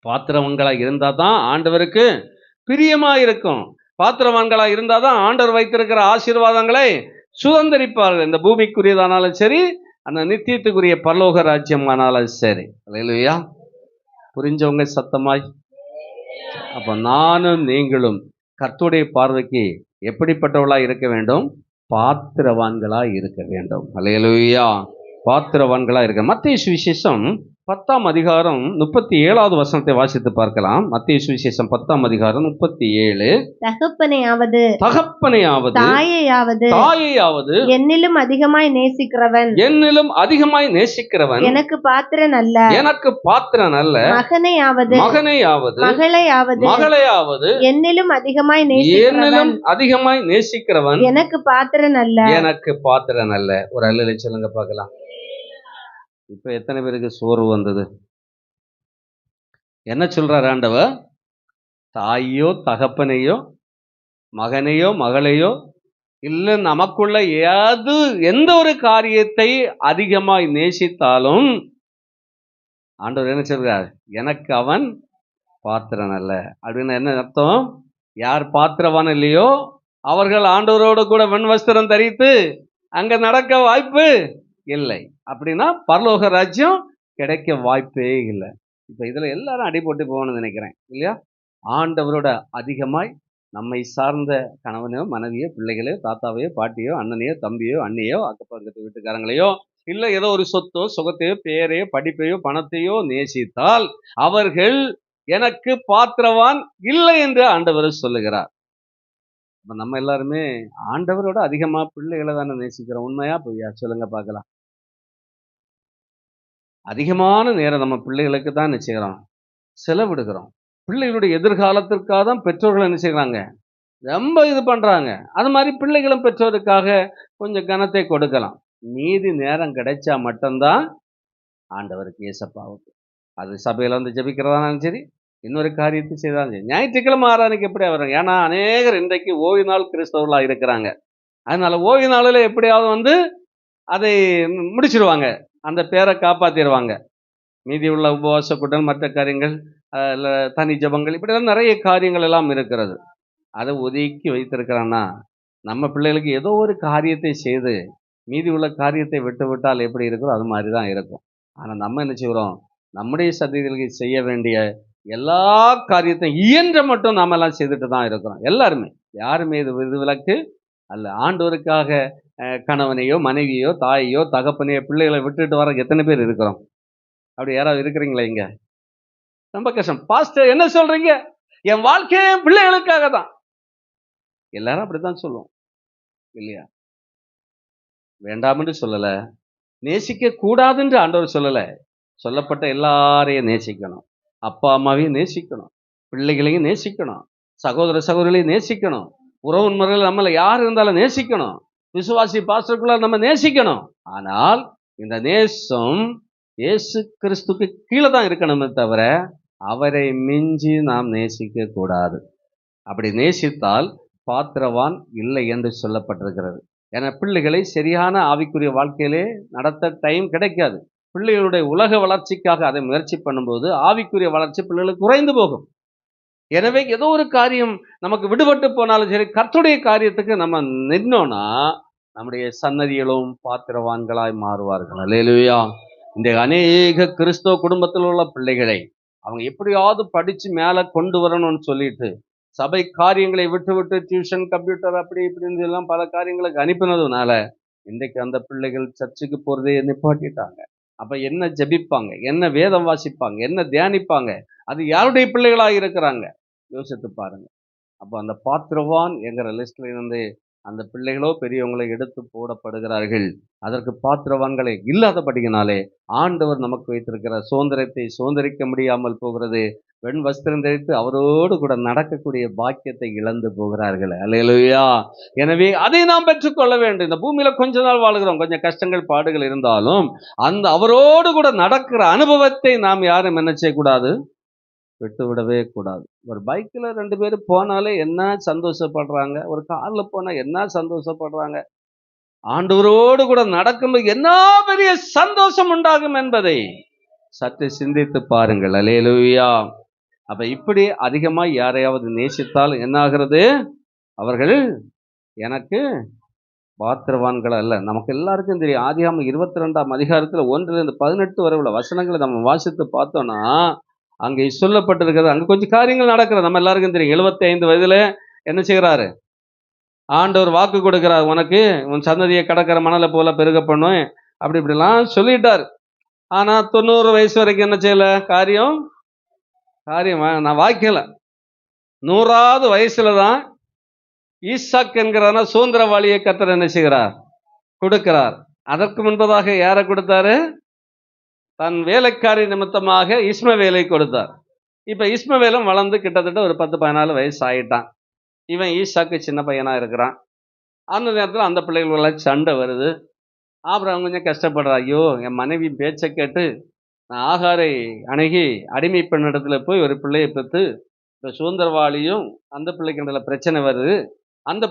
பாத்திரவான்களா இருந்தா தான் ஆண்டவருக்கு பிரியமா இருக்கும். பாத்திரவான்களா இருந்தா தான் ஆண்டவர் வைத்திருக்கிற ஆசீர்வாதங்களை சுதந்திரிப்பார்கள். இந்த பூமிக்குரியதானாலும் சரி, அந்த நித்தியத்துக்குரிய பரலோக ராஜ்யம் ஆனாலும் சரி. அல்லேலூயா. புரிஞ்சவங்க சத்தமாய். அப்ப நானும் நீங்களும் கர்த்தருடைய பார்வைக்கு எப்படிப்பட்டவளா இருக்க வேண்டும்? பாத்திரவான்களா இருக்க வேண்டும். அல்லேலூயா. பாத்திரவான்களா இருக்க. மத்தேயு சுவிசேஷம் 10ஆம் அதிகாரம் 37வது வசனத்தை வாசித்து பார்க்கலாம். மத்தேயு சுவிசேஷம் 10ஆம் அதிகாரம் 37. தகப்பனையாவது தாயையாவது என்னிலும் அதிகமாய் நேசிக்கிறவன் எனக்கு பாத்திரன் அல்ல. மகனையாவது மகளையாவது என்னிலும் அதிகமாய் நேசிக்கிறவன் எனக்கு பாத்திரன் அல்ல. ஒரு அல்லேலூயா சொல்லுங்க பார்க்கலாம். இப்ப எத்தனை பேருக்கு சோர்வு வந்தது? என்ன சொல்றார் ஆண்டவர்? தாயோ தகப்பனையோ மகனையோ மகளையோ இல்ல நமக்குள்ள எந்த ஒரு காரியத்தை அதிகமாய் நேசித்தாலும் ஆண்டவர் என்ன சொல்றார்? எனக்கு அவன் பாத்திரன் அல்ல. அப்படின்னு என்ன அர்த்தம்? யார் பாத்திரவான் இல்லையோ அவர்கள் ஆண்டவரோடு கூட வெண் வஸ்திரம் தரித்து அங்க நடக்க வாய்ப்பு இல்லை. அப்படின்னா பரலோக ராஜ்யம் கிடைக்க வாய்ப்பே இல்லை. இப்ப இதுல எல்லாரும் அடிபட்டு போகணும்னு நினைக்கிறேன் இல்லையா? ஆண்டவரோட அதிகமாய் நம்மை சார்ந்த கணவனையோ மனைவியோ பிள்ளைகளையோ தாத்தாவையோ பாட்டியோ அண்ணனையோ தம்பியோ அண்ணியோ அக்கப்பக்கத்து வீட்டுக்காரங்களையோ இல்ல ஏதோ ஒரு சொத்தோ சுகத்தையோ பேரையோ படிப்பையோ பணத்தையோ நேசித்தால் அவர்கள் எனக்கு பாத்திரவான் இல்லை என்று ஆண்டவர் சொல்லுகிறார். அப்ப நம்ம எல்லாருமே ஆண்டவரோட அதிகமா பிள்ளைகளை தானே நேசிக்கிறோம். உண்மையா பொய்யா சொல்லுங்க பார்க்கலாம். அதிகமான நேரம் நம்ம பிள்ளைகளுக்கு தான் நிச்சயிக்கிறோம், செலவிடுகிறோம். பிள்ளைகளுடைய எதிர்காலத்திற்காக தான் பெற்றோர்கள் என்ன செய்கிறாங்க? ரொம்ப இது பண்றாங்க. அது மாதிரி பிள்ளைகளும் பெற்றோருக்காக கொஞ்சம் கனத்தை கொடுக்கலாம். மீதி நேரம் கிடைச்சா மட்டும்தான் ஆண்டவருக்கு ஏசப்பாவுக்கு. அது சபையில வந்து ஜெபிக்கிறதானாலும் சரி, இன்னொரு காரியத்தை செய்தாலும் சரி. ஞாயிற்றுக்கிழமை ஆராதனைக்கு எப்படி வரும்? ஏன்னா அநேகர் இன்றைக்கு ஓய்வு நாள் கிறிஸ்தவர்களாக இருக்கிறாங்க. அதனால ஓய்வு நாளில் எப்படியாவது வந்து அதை முடிச்சிருவாங்க, அந்த பேரை காப்பாற்றிடுவாங்க. மீதி உள்ள உபவாச கூட்டம், மற்ற காரியங்கள், தனி ஜபங்கள், இப்படிலாம் நிறைய காரியங்கள் எல்லாம் இருக்கிறது. அதை ஒதுக்கி வைத்திருக்கிறான்னா நம்ம பிள்ளைகளுக்கு ஏதோ ஒரு காரியத்தை செய்து மீதி உள்ள காரியத்தை விட்டு விட்டால் எப்படி இருக்கிறோம் அது மாதிரி தான் இருக்கும். ஆனால் நம்ம என்ன செய்கிறோம்? நம்முடைய சந்ததிகளுக்கு செய்ய வேண்டிய எல்லா காரியத்தையும் இயன்ற மட்டும் நாம எல்லாம் செய்துட்டு தான் இருக்கிறோம். எல்லாருமே, யாருமே இது விதிவிலக்கு அல்ல. ஆண்டவருக்காக கணவனையோ மனைவியோ தாயையோ தகப்பனையோ பிள்ளைகளை விட்டுட்டு வர எத்தனை பேர் இருக்கிறோம்? அப்படி யாராவது இருக்கிறீங்களா? இங்க ரொம்ப கஷ்டம். பாஸ்டர் என்ன சொல்றீங்க? என் வாழ்க்கையே என் பிள்ளைகளுக்காக தான். எல்லாரும் அப்படித்தான் சொல்லுவோம் இல்லையா? வேண்டாம் என்று சொல்லல, நேசிக்க கூடாதுன்னு ஆண்டவர் சொல்லல. சொல்லப்பட்ட எல்லாரையும் நேசிக்கணும். அப்பா அம்மாவையும் நேசிக்கணும், பிள்ளைகளையும் நேசிக்கணும், சகோதர சகோதரிகளையும் நேசிக்கணும், உறவு முறையில் நம்மள யார் இருந்தாலும் நேசிக்கணும், விசுவாசி பாஸ்டருக்குள்ள நம்ம நேசிக்கணும். ஆனால் இந்த நேசம் இயேசு கிறிஸ்துக்கு கீழே தான் இருக்கணுமே தவிர அவரை மிஞ்சி நாம் நேசிக்க கூடாது. அப்படி நேசித்தால் பாத்திரவான் இல்லை என்று சொல்லப்பட்டிருக்கிறது. ஏன்னா பிள்ளைகளை சரியான ஆவிக்குரிய வாழ்க்கையிலே நடத்த டைம் கிடைக்காது. பிள்ளைகளுடைய உலக வளர்ச்சிக்காக அதை முயற்சி பண்ணும்போது ஆவிக்குரிய வளர்ச்சி பிள்ளைகளுக்கு குறைந்து போகும். எனவே ஏதோ ஒரு காரியம் நமக்கு விடுபட்டு போனாலும் சரி, கர்த்தருடைய காரியத்துக்கு நம்ம நின்னோம்னா நம்முடைய சன்னதிகளும் பாத்திரவான்களாய் மாறுவார்கள். அல்லேலூயா. இந்த அநேக கிறிஸ்தவ குடும்பத்தில் உள்ள பிள்ளைகளை அவங்க எப்படியாவது படிச்சு மேலே கொண்டு வரணும்னு சொல்லிட்டு சபை காரியங்களை விட்டு விட்டு டியூஷன், கம்ப்யூட்டர், அப்படி இப்படின்னு எல்லாம் பல காரியங்களுக்கு அனுப்பினதுனால இன்றைக்கு அந்த பிள்ளைகள் சர்ச்சுக்கு போறதே நிப்பாட்டிட்டாங்க. அப்ப என்ன ஜெபிப்பாங்க, என்ன வேதம் வாசிப்பாங்க, என்ன தியானிப்பாங்க? அது யாருடைய பிள்ளைகளாக இருக்கிறாங்க? யோசித்து பாருங்க. அப்போ அந்த பாத்திரவான் என்கிற லிஸ்ட்ல இருந்து அந்த பிள்ளைகளோ பெரியவங்களை எடுத்து போடப்படுகிறார்கள். அதற்கு பாத்திரவான்களை இல்லாதபடியினாலே ஆண்டவர் நமக்கு வைத்திருக்கிற சுதந்திரத்தை சுதந்திரிக்க முடியாமல் போகிறது. வெண் வஸ்திரம் தரித்து அவரோடு கூட நடக்கக்கூடிய பாக்கியத்தை இழந்து போகிறார்கள். அல்லேலூயா. எனவே அதை நாம் பெற்றுக்கொள்ள வேண்டும். இந்த பூமியில கொஞ்ச நாள் வாழுகிறோம், கொஞ்சம் கஷ்டங்கள் பாடுகள் இருந்தாலும் அந்த அவரோடு கூட நடக்கிற அனுபவத்தை நாம் யாரும் என்ன செய்யக்கூடாது, விட்டு விடவே கூடாது. ஒரு பைக்கில் 2 பேர் போனாலே என்ன சந்தோஷப்படுறாங்க, ஒரு காரில் போனால் என்ன சந்தோஷப்படுறாங்க. ஆண்டவரோடு கூட நடக்கும்போது என்ன பெரிய சந்தோஷம் உண்டாகும் என்பதை சற்று சிந்தித்து பாருங்கள். அல்லேலூயா. அப்ப இப்படி அதிகமாக யாரையாவது நேசித்தால் என்ன ஆகிறது? அவர்கள் எனக்கு பாத்திரவான்கள் அல்ல. நமக்கு எல்லாருக்கும் தெரியும். ஆதியாகமம் 22ஆம் அதிகாரத்தில் 1-18 வரை உள்ள வசனங்களை நம்ம வாசித்து பார்த்தோம்னா அங்கே சொல்லப்பட்டிருக்கிறது. அங்கே கொஞ்சம் காரியங்கள் நடக்கிறது, நம்ம எல்லாருக்கும் தெரியும். 75 வயதுல என்ன செய்கிறாரு? ஆண்டவர் வாக்கு கொடுக்கிறார், உனக்கு உன் சந்ததியை கடற்கர மணலை போல பெருக பண்ணும், அப்படி இப்படிலாம் சொல்லிட்டார். ஆனா 90 வயசு வரைக்கும் என்ன செய்யல? காரியம் நான் வாய்க்கல. 100வது வயசுல தான் ஈசாக் என்கிறான சுதந்திரவாளியை கர்த்தர் என்ன செய்கிறார்? கொடுக்கிறார். அதற்கு முன்பதாக யாரை கொடுத்தாரு? தன் வேலைக்காரி நிமித்தமாக இஸ்மவேலை கொடுத்தார். இப்ப இஸ்மவேலும் வளர்ந்து கிட்டத்தட்ட ஒரு 10-14 வயசு ஆயிட்டான். இவன் ஈசாக்கு சின்ன பையனா இருக்கிறான். அந்த நேரத்தில் அந்த பிள்ளைகளோட சண்டை வருது. அப்புறம் கொஞ்சம் கஷ்டப்படுறா. ஐயோ, என் மனைவி பேச்சை கேட்டு நான் ஆகாரை அணுகி அடிமை பெண்ணிடத்துல போய் ஒரு பிள்ளையை பெற்று இப்போ சுதந்திரவாளியும் அந்த பிள்ளைக்கு பிரச்சனை வருது. அந்த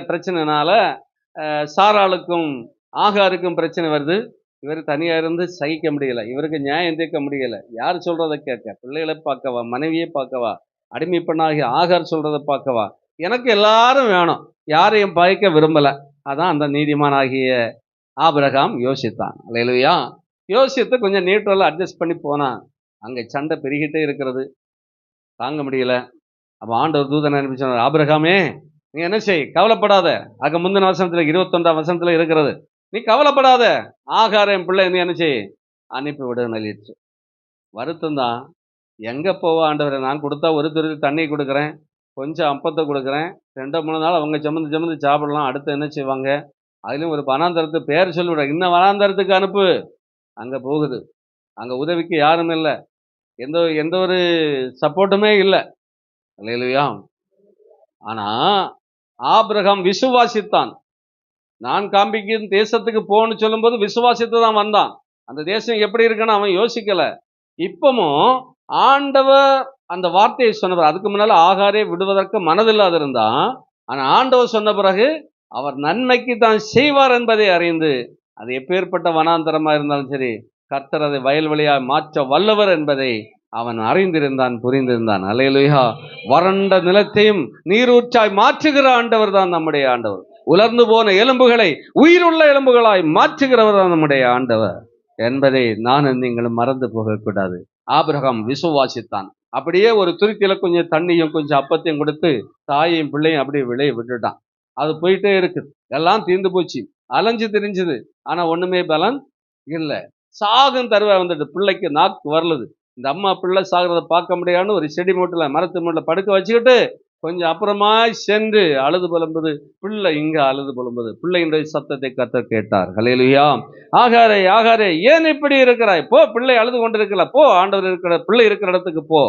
பிரச்சனைனால சாராளுக்கும் ஆகாருக்கும் பிரச்சனை வருது. இவர் தனியாக இருந்து சகிக்க முடியல, இவருக்கு நியாயம் தீர்க்க முடியல. யார் சொல்றதை கேட்க? பிள்ளைகளை பார்க்கவா, மனைவியை பார்க்கவா, அடிமை பெண்ணாகி ஆகார் சொல்றதை பார்க்கவா? எனக்கு எல்லாரும் வேணும், யாரையும் பாய்க்க விரும்பல. அதான் அந்த நீதிமானாகிய ஆபிரகாம் யோசித்தான். அல்லேலூயா. யோசித்து கொஞ்சம் நியூட்ரலாக அட்ஜஸ்ட் பண்ணி போனான். அங்கே சண்டை பெருகிட்டே இருக்கிறது, தாங்க முடியல. அப்போ ஆண்டவர் தூதனை அனுப்பி சொன்னார், ஆபிரகாமே நீ என்ன செய், கவலைப்படாத. அங்கே முந்தின வசனத்தில் 21ஆம் வசனத்தில் இருக்கிறது, நீ கவலைப்படாத, ஆகார என் பிள்ளை நீ என்ன செய், அனுப்பி விடு நலிச்சு. வருத்தம் தான். எங்கே போவ ஆண்டவரை? நான் கொடுத்தா ஒரு துருதி தண்ணி கொடுக்குறேன், கொஞ்சம் அப்பத்தை கொடுக்குறேன், 2-3 நாள் அவங்க சமந்து சாப்பிடலாம். அடுத்து என்ன செய்வாங்க? அதுலேயும் ஒரு வனாந்தரத்து பேர் சொல்லிவிட, இன்னும் வனாந்தரத்துக்கு அனுப்பு. அங்கே போகுது, அங்கே உதவிக்கு யாரும் இல்லை, எந்த ஒரு சப்போர்ட்டுமே இல்லை. அல்லேலூயா. ஆனா ஆபிரகாம் விசுவாசித்தான். நான் காண்பிக்கும் தேசத்துக்கு போன்னு சொல்லும்போது விசுவாசித்து தான் வந்தான். அந்த தேசம் எப்படி இருக்குன்னு அவன் யோசிக்கல. இப்பவும் ஆண்டவர் அந்த வார்த்தையை சொன்னவர், அதுக்கு முன்னால ஆகாரே விடுவதற்கு மனதில்லாத இருந்தான். ஆனா ஆண்டவர் சொன்ன பிறகு அவர் நன்மைக்கு தான் செய்வார் என்பதை அறிந்து, அது எப்பேற்பட்ட வனாந்தரமா இருந்தாலும் சரி, கர்த்தர் அதை வயல்வெளியாய் மாற்ற வல்லவர் என்பதை அவன் அறிந்திருந்தான், புரிந்திருந்தான். அல்லேலூயா. வறண்ட நிலத்தையும் நீரூற்றாய் மாற்றுகிற ஆண்டவர் தான் நம்முடைய ஆண்டவர். உலர்ந்து போன எலும்புகளை உயிருள்ள எலும்புகளாய் மாற்றுகிறவர் தான் நம்முடைய ஆண்டவர் என்பதை நானும் நீங்களும் மறந்து போகக்கூடாது. ஆபிரகாம் விசுவாசித்தான். அப்படியே ஒரு துருத்தியில கொஞ்சம் தண்ணியும் கொஞ்சம் அப்பத்தையும் கொடுத்து தாயையும் பிள்ளையும் அப்படியே விளைய விட்டுட்டான். அது போயிட்டே இருக்குது. எல்லாம் தீர்ந்து போச்சு, அலைஞ்சு திரிஞ்சுது. ஆனா ஒண்ணுமே பலன் இல்லை. சாகும் தருவா வந்துட்டு, பிள்ளைக்கு நாக்கு வரலுது. இந்த அம்மா பிள்ளை சாகிறத பார்க்க முடியாதுன்னு ஒரு செடி மூட்டில் மரத்து மூட்டில் படுக்க வச்சுக்கிட்டு கொஞ்சம் அப்புறமா சென்று அழுது புலம்புது. பிள்ளை இங்க அழுது புலம்புது. பிள்ளையினுடைய சத்தத்தை கர்த்தர் கேட்டார். ஹல்லேலூயா. ஆகாரே ஆகாரே, ஏன் இப்படி இருக்கிறாய்? போ, பிள்ளை அழுது கொண்டிருக்கல, போ, ஆண்டவர் இருக்கிற பிள்ளை இருக்கிற இடத்துக்கு போ,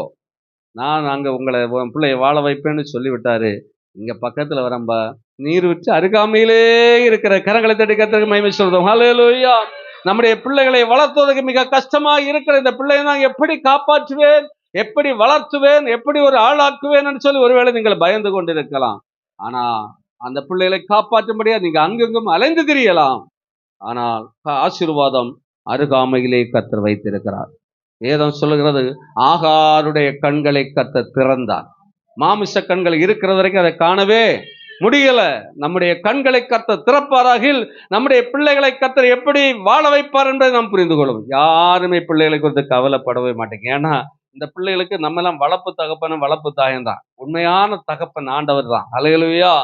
நான் அங்க உங்களை உன் பிள்ளையை வாழ வைப்பேன்னு சொல்லிவிட்டாரு. இங்க பக்கத்துல வரம்பா, நீர் விட்டு அருகாமையிலே இருக்கிற கரங்களை தட்டி கர்த்தருக்கு மகிமை சொல்றோம். ஹல்லேலூயா. நம்முடைய பிள்ளைகளை வளர்த்துவதற்கு மிக கஷ்டமா இருக்கிற இந்த பிள்ளையை நான் எப்படி காப்பாற்றுவேன், எப்படி வளர்த்துவேன், எப்படி ஒரு ஆளாக்குவேன் சொல்லி ஒருவேளை நீங்கள் பயந்து கொண்டிருக்கலாம். ஆனா அந்த பிள்ளைகளை காப்பாற்றும்படியா நீங்க அங்கெங்கும் அலைந்து திரியலாம். ஆனால் ஆசீர்வாதம் அருகாமையிலே கர்த்தர் வைத்திருக்கிறார். வேதம் சொல்லுகிறது, ஆகாருடைய கண்களை கர்த்தர் திறந்தார். மாமிச கண்கள் இருக்கிற வரைக்கும் அதை காணவே முடியல. நம்முடைய கண்களை கர்த்தர் திறப்பாராகில் நம்முடைய பிள்ளைகளை கர்த்தர் எப்படி வாழ வைப்பார் என்பதை நாம் புரிந்து கொள்ளும். யாருமே பிள்ளைகளை குறித்து கவலைப்படவே மாட்டேங்க. ஏன்னா இந்த பிள்ளைகளுக்கு நம்ம எல்லாம் வளர்ப்பு தகப்பனும் வளர்ப்பு தாயம் தான். உண்மையான தகப்பன் ஆண்டவர் தான். ஹல்லேலூயா.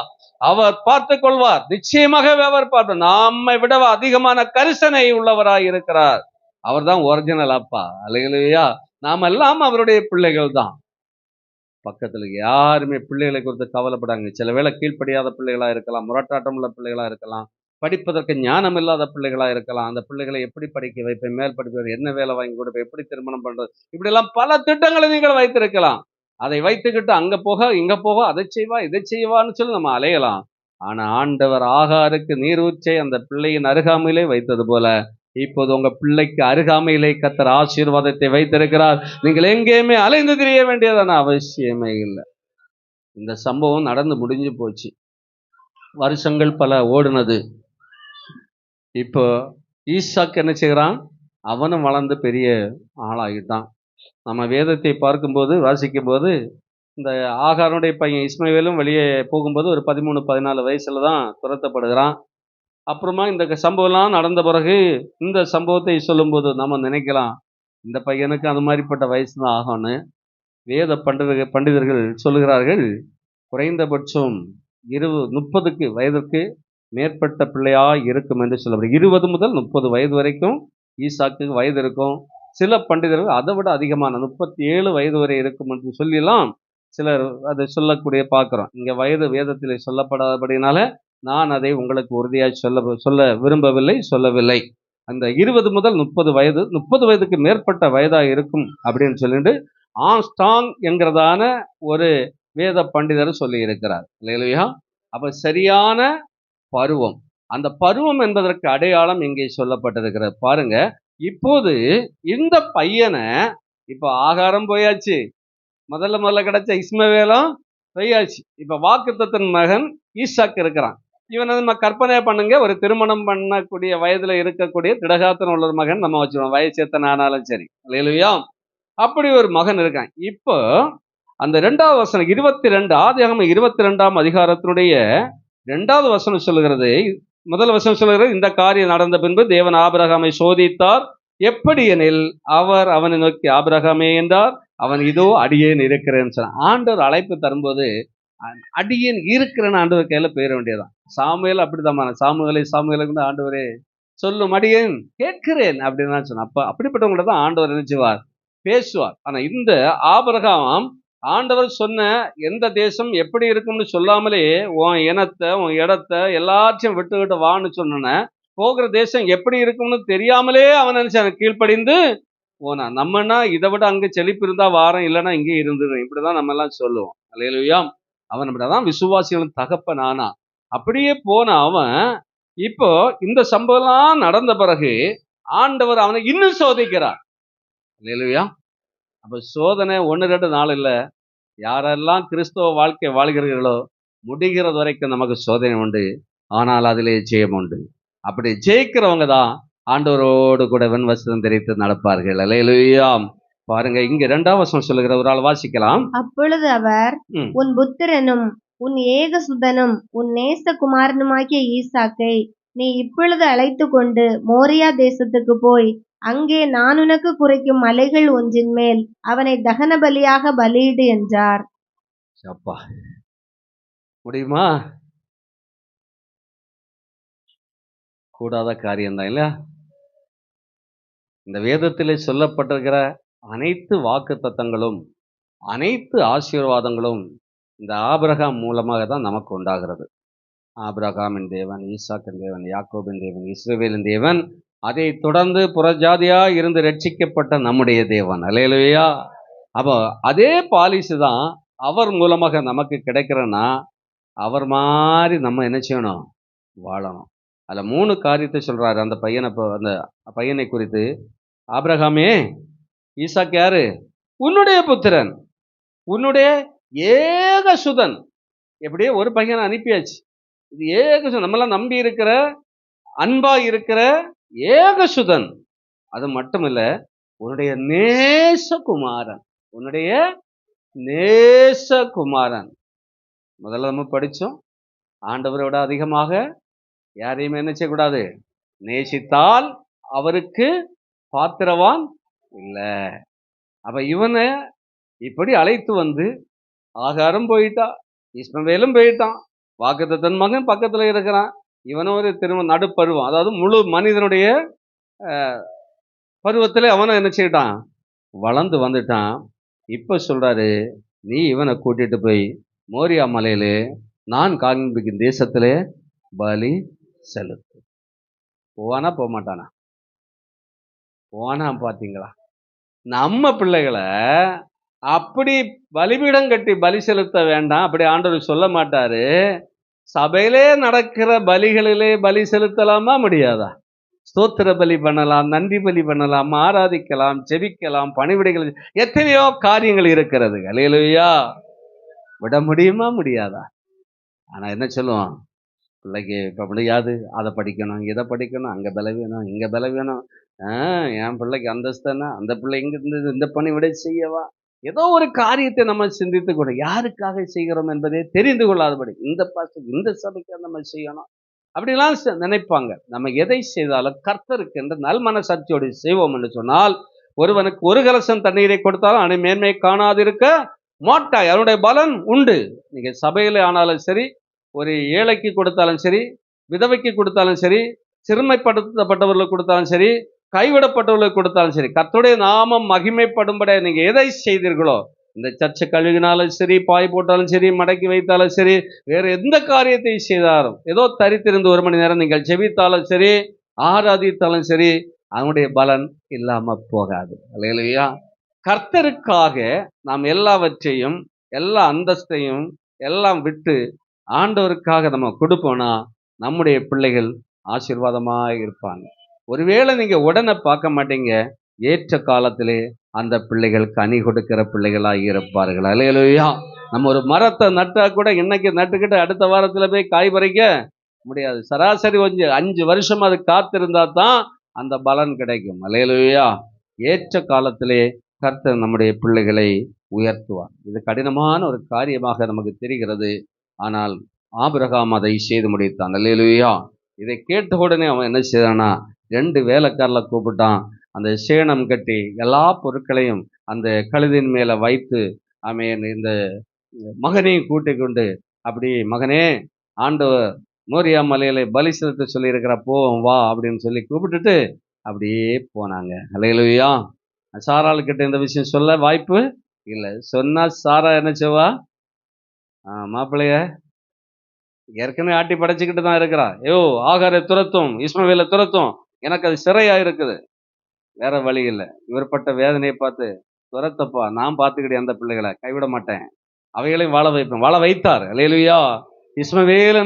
அவர் பார்த்து கொள்வார், நிச்சயமாகவே அவர் பார்ப்பார். நம்மை விட அதிகமான கரிசனை உள்ளவராய் இருக்கிறார். அவர் தான் ஒரிஜினல் அப்பா. ஹல்லேலூயா. நாம எல்லாம் அவருடைய பிள்ளைகள் தான். பக்கத்துல யாருமே பிள்ளைகளை குறித்து கவலைப்படாங்க. சில வேளை கீழ்ப்படியாத பிள்ளைகளா இருக்கலாம், முரட்டாட்டம் உள்ள பிள்ளைகளா இருக்கலாம், படிப்பதற்கு ஞானம் இல்லாத பிள்ளைகளா இருக்கலாம். அந்த பிள்ளைகளை எப்படி படிக்க வைப்பேன், மேல் படிப்பது, என்ன வேலை வாங்கி கொடுப்பேன், எப்படி திருமணம் பண்றது, இப்படி எல்லாம் பல திட்டங்களை நீங்கள் வைத்திருக்கலாம். அதை வைத்துக்கிட்டு அங்க போக இங்க போக, அதை செய்வா இதை செய்வான்னு சொல்லி நம்ம அலையலாம். ஆனா ஆண்டவர் ஆகாருக்கு நீர் ஊற்றை அந்த பிள்ளையின் அருகாமையிலே வைத்தது போல இப்போது உங்க பிள்ளைக்கு அருகாமையிலே கர்த்தர் ஆசீர்வாதத்தை வைத்திருக்கிறார். நீங்கள் எங்கேயுமே அலைந்து திரிய வேண்டியதான அவசியமே இல்லை. இந்த சம்பவம் நடந்து முடிஞ்சு போச்சு. வருஷங்கள் பல ஓடுனது. இப்போ ஈசாக்கு என்ன செய்கிறான்? அவனும் வளர்ந்து பெரிய ஆளாகிட்டான். நம்ம வேதத்தை பார்க்கும்போது வாசிக்கும் போது இந்த ஆகாருடைய பையன் இஸ்மவேலும் வெளியே போகும்போது ஒரு 13-14 வயசுல தான் துரத்தப்படுகிறான். அப்புறமா இந்த சம்பவம்லாம் நடந்த பிறகு இந்த சம்பவத்தை சொல்லும்போது நம்ம நினைக்கலாம், இந்த பையனுக்கு அந்த மாதிரிப்பட்ட வயசு தான் ஆகும்னு. வேத பண்டிதர்கள் சொல்லுகிறார்கள், குறைந்தபட்சம் 30 வயதுக்கு மேற்பட்ட பிள்ளையா இருக்கும் என்று சொல்லப்படுது. 20 முதல் 30 வயது வரைக்கும் ஈசாக்கு வயது இருக்கும். சில பண்டிதர்கள் அதை விட அதிகமான 37 வயது வரை இருக்கும் என்று சொல்லலாம் சிலர் அதை சொல்லக்கூடிய பார்க்கிறோம். இங்க வயது வேதத்தில் சொல்லப்படாதபடினால நான் அதை உங்களுக்கு உறுதியாக சொல்ல விரும்பவில்லை, சொல்லவில்லை. அந்த 20 முதல் 30 வயது, 30 வயதுக்கு மேற்பட்ட வயதாக இருக்கும் அப்படின்னு சொல்லிட்டு ஆம்ஸ்ட்ராங் என்கிறதான ஒரு வேத பண்டிதர் சொல்லி இருக்கிறார். இல்லையா? அப்ப சரியான பருவம், அந்த பருவம் என்பதற்கு அடையாளம் இங்கே சொல்லப்பட்டிருக்கிறது. பாருங்க, இப்போது இந்த பையனை, இப்ப ஆகாரம் போயாச்சு, முதல்ல கிடைச்ச இஸ்மவேலும் போயாச்சு, இப்ப வாக்குத்தத்தன் மகன் ஈசாக்கு இருக்கிறான். இவனை நம்ம கற்பனை பண்ணுங்க, ஒரு திருமணம் பண்ணக்கூடிய வயதுல இருக்கக்கூடிய திடகாத்தன் உள்ள மகன் நம்ம வச்சுருவோம், வயசு எத்தனை ஆனாலும் சரி. இல்லையா? அப்படி ஒரு மகன் இருக்கான். இப்போ அந்த 2வது வசனம் 22, ஆதியாகமம் 22ஆம் அதிகாரத்தினுடைய 2வது வசனம் சொல்லுகிறது. முதல் வசனம் சொல்லுகிறது, இந்த காரியம் நடந்த பின்பு தேவன் ஆபிரகாமை சோதித்தார். எப்படி எனில் அவர் அவனை நோக்கி, ஆபிரகாமே என்றார். அவன் இதோ அடியேன் இருக்கிறேன்னு சொன்னான். ஆண்டவர் அழைப்பு தரும்போது அடியேன் இருக்கிறேன்னு ஆண்டவர் கையில போயிட வேண்டியதான். சாமுவேல் அப்படிதான், சாமுவேலுக்கு ஆண்டவரே சொல்லும், அடியேன் கேட்கிறேன் அப்படின்னு தான் சொன்னான். அப்ப அப்படிப்பட்டவங்கள தான் ஆண்டவர் நினைச்சுவார், பேசுவார். ஆனா இந்த ஆபிரகாம் ஆண்டவர் சொன்ன எந்த தேசம் எப்படி இருக்கும்னு சொல்லாமலே உன் இனத்தை உன் இடத்தை எல்லாத்தையும் விட்டுக்கிட்டு வான்னு சொன்ன போகிற தேசம் எப்படி இருக்கும்னு தெரியாமலே அவன் நினைச்சான் கீழ்ப்படிந்து போனா. நம்மனா இதை விட அங்க செழிப்பு இருந்தா வாரம், இல்லைன்னா இங்கே இருந்துடும், இப்படிதான் நம்ம எல்லாம் சொல்லுவோம். அல்லேலூயா. அவன் அப்படிதான் விசுவாசிகளின் தகப்பன் ஆனா. அப்படியே போன அவன் இப்போ இந்த சம்பவம்லாம் நடந்த பிறகு ஆண்டவர் அவனை இன்னும் சோதிக்கிறார். அல்லேலூயா. அப்ப சோதனை 1-2 நாள் இல்ல. யாரெல்லாம் கிறிஸ்தவ வாழ்க்கை வாழ்கிறீர்களோ முடிகிறது வரைக்கும் நமக்கு சோதனை உண்டு. ஆனால் அதிலே ஜெயம் உண்டு. அப்படி ஜெயிக்கிறவங்க தான் ஆண்டவரோடு கூட வெண்வஸ்திரம் தரித்து நடப்பார்கள். அல்லேலூயா. பாருங்க, இங்க 2வது வசனம் சொல்லுகிற ஒரு ஆள் வாசிக்கலாம். அப்பொழுது அவர், உன் புத்திரனும் உன் ஏகசுதனும் உன் நேசகுமாரனுமாகிய ஈசாக்கை நீ இப்பொழுது அழைத்து கொண்டு மோரியா தேசத்துக்கு போய் அங்கே நான் உனக்கு குறைக்கும் மலைகள் ஒன்றின் மேல் அவனை தகன பலியாக பலியிடு என்றார். அப்பா, முடியுமா? கூடாத காரியம்தான் இல்ல. இந்த வேதத்திலே சொல்லப்பட்டிருக்கிற அனைத்து வாக்குத்தத்தங்களும் அனைத்து ஆசீர்வாதங்களும் இந்த ஆபிரகாம் மூலமாக தான் நமக்கு உண்டாகிறது. ஆபிரகாமின் தேவன், ஈசாக்கின் தேவன், யாக்கோபின் தேவன், இஸ்ரவேலின் தேவன், அதை தொடர்ந்து புறஜாதியா இருந்து ரட்சிக்கப்பட்ட நம்முடைய தேவன். அல்லேலூயா. அப்போ அதே பாலிசி தான் அவர் மூலமாக நமக்கு கிடைக்கிறன்னா, அவர் மாதிரி நம்ம என்ன செய்யணும்? வாழணும். அதில் 3 காரியத்தை சொல்றாரு அந்த பையனை குறித்து. ஆபிரகாமே, ஈசாக்கு யாரு? உன்னுடைய புத்திரன், உன்னுடைய ஏகசுதன். எப்படியே ஒரு பையனை அனுப்பியாச்சு. இது ஏகசுதன், நம்மளாம் நம்பி இருக்கிற, அன்பா இருக்கிற ஏகசுதன். அது மட்டும் இல்ல, உன்னுடைய நேசகுமாரன், உன்னுடைய நேசகுமாரன். முதல்ல நம்ம படிச்சோம், ஆண்டவரை விட அதிகமாக யாரையுமே என்ன செய்யக்கூடாது? நேசித்தால் அவருக்கு பாத்திரவான் இல்லை. அப்ப இவனை இப்படி அழைத்து வந்து, ஆகாரம் போயிட்டா, இஸ்மவேலும் போயிட்டான், வாக்குத்தத்தன் மகன் பக்கத்துல இருக்கிறான், இவனும் ஒரு நடுப்பருவம், அதாவது முழு மனிதனுடைய பருவத்திலே அவனும் என்ன செய்யிட்டான்? வளர்ந்து வந்துட்டான். இப்ப சொல்றாரு, நீ இவனை கூட்டிட்டு போய் மோரியா மலையிலே நான் காண்பிக்கும் தேசத்திலே பலி செலுத்து. போவானா போக மாட்டானா? போவானா? பார்த்தீங்களா? நம்ம பிள்ளைகளை அப்படி பலிபீடம் கட்டி பலி செலுத்த வேண்டாம், அப்படி ஆண்டவர் சொல்ல மாட்டாரு. சபையிலே நடக்கிற பலிகளிலே பலி செலுத்தலாமா? முடியாதா? ஸ்தோத்திர பலி பண்ணலாம், நன்றி பலி பண்ணலாம், ஆராதிக்கலாம், ஜெபிக்கலாம், பணிவிடைகள், எத்தனையோ காரியங்கள் இருக்கிறது. அல்லேலூயா. விட முடியுமா? முடியாதா? ஆனா என்ன சொல்லுவான்? பிள்ளைக்கு இப்போ முடியாது, அதை படிக்கணும், இதை படிக்கணும், அங்கே பலவீனம், இங்கே பலவீனம், என் பிள்ளைக்கு அந்தஸ்தானா, அந்த பிள்ளை இங்கே இருந்து இந்த பணிவிடை செய்யவா? ஏதோ ஒரு காரியத்தை நம்ம சிந்தித்து கூட யாருக்காக செய்கிறோம் என்பதை தெரிந்து கொள்ளாதபடி, இந்த பாஸ்டர் இந்த சபைக்கு நம்ம செய்யணும் அப்படிலாம் நினைப்பாங்க. நம்ம எதை செய்தாலும் கர்த்தருக்கு என்று நல் மனசாட்சியோடு செய்வோம் என்று சொன்னால், ஒருவனுக்கு ஒரு கலசம் தண்ணீரை கொடுத்தாலும் அவனை மேன்மை காணாதிருக்க மாட்டாய், அவனுடைய பலன் உண்டு. நீங்க சபையில ஆனாலும் சரி, ஒரு ஏழைக்கு கொடுத்தாலும் சரி, விதவைக்கு கொடுத்தாலும் சரி, சிறுமைப்படுத்தப்பட்டவர்களுக்கு கொடுத்தாலும் சரி, கைவிடப்பட்டவர்களுக்கு கொடுத்தாலும் சரி, கர்த்தருடைய நாமம் மகிமைப்படும்பட நீங்க எதை செய்தீர்களோ, இந்த சர்ச்சை கழுவினாலும் சரி, பாய் போட்டாலும் சரி, மடக்கி வைத்தாலும் சரி, வேற எந்த காரியத்தை செய்தாலும், ஏதோ தரித்திருந்து 1 மணி நேரம் நீங்கள் ஜெபித்தாலும் சரி, ஆராதித்தாலும் சரி, அவனுடைய பலன் இல்லாம போகாது. அல்லேலூயா. கர்த்தருக்காக நாம் எல்லாவற்றையும், எல்லா அந்தஸ்தையும் எல்லாம் விட்டு ஆண்டவருக்காக நம்ம கொடுப்போம்னா நம்முடைய பிள்ளைகள் ஆசீர்வாதமாக இருப்பாங்க. ஒருவேளை நீங்க உடனே பார்க்க மாட்டீங்க, ஏற்ற காலத்திலே அந்த பிள்ளைகள் கனி கொடுக்கிற பிள்ளைகளாக இருப்பார்கள். அல்லேலூயா. நம்ம ஒரு மரத்தை நட்டா கூட இன்னைக்கு நட்டுக்கிட்டு அடுத்த வாரத்தில் போய் காய் பறிக்க முடியாது. சராசரி 5 வருஷம் அது காத்திருந்தா தான் அந்த பலன் கிடைக்கும். அல்லேலூயா. ஏற்ற காலத்திலே கர்த்தர் நம்முடைய பிள்ளைகளை உயர்த்துவார். இது கடினமான ஒரு காரியமாக நமக்கு தெரிகிறது. ஆனால் ஆபிரகாம் அதை செய்து முடித்தான். அல்லேலூயா. இதை கேட்ட உடனே அவன் என்ன செய்தானா, 2 வேலைக்காரர்களை கூப்பிட்டான். அந்த சேணம் கட்டி எல்லா பொருட்களையும் அந்த கழுதின் மேல வைத்து, ஆமென், இந்த மகனையும் கூட்டிக் கொண்டு, அப்படி மகனே, ஆண்டவர் மோரியா மலையில பலி செலுத்த சொல்லி இருக்கிற, போவோம் வா அப்படின்னு சொல்லி கூப்பிட்டுட்டு அப்படியே போனாங்க. அல்லேலூயா. சாராள் கிட்ட இந்த விஷயம் சொல்ல வாய்ப்பு இல்லை. சொன்னா சாரா என்ன செய்வா? மாப்பிள்ளைய ஏற்கனவே ஆட்டி படைச்சுக்கிட்டு தான் இருக்கிறா. ஆகாரை துரத்தும், இஸ்மவேலை துரத்தும், எனக்கு அது சிறையா இருக்குது, வேற வழி இல்லை. இவர் பட்ட வேதனையை பார்த்து, துரத்தப்பா, நான் பார்த்துக்கிட்டேன், அந்த பிள்ளைகளை கைவிட மாட்டேன், அவைகளையும் வாழ வைப்பேன். வாழ வைத்தார். அல்லேலூயா. இஸ்மவேல்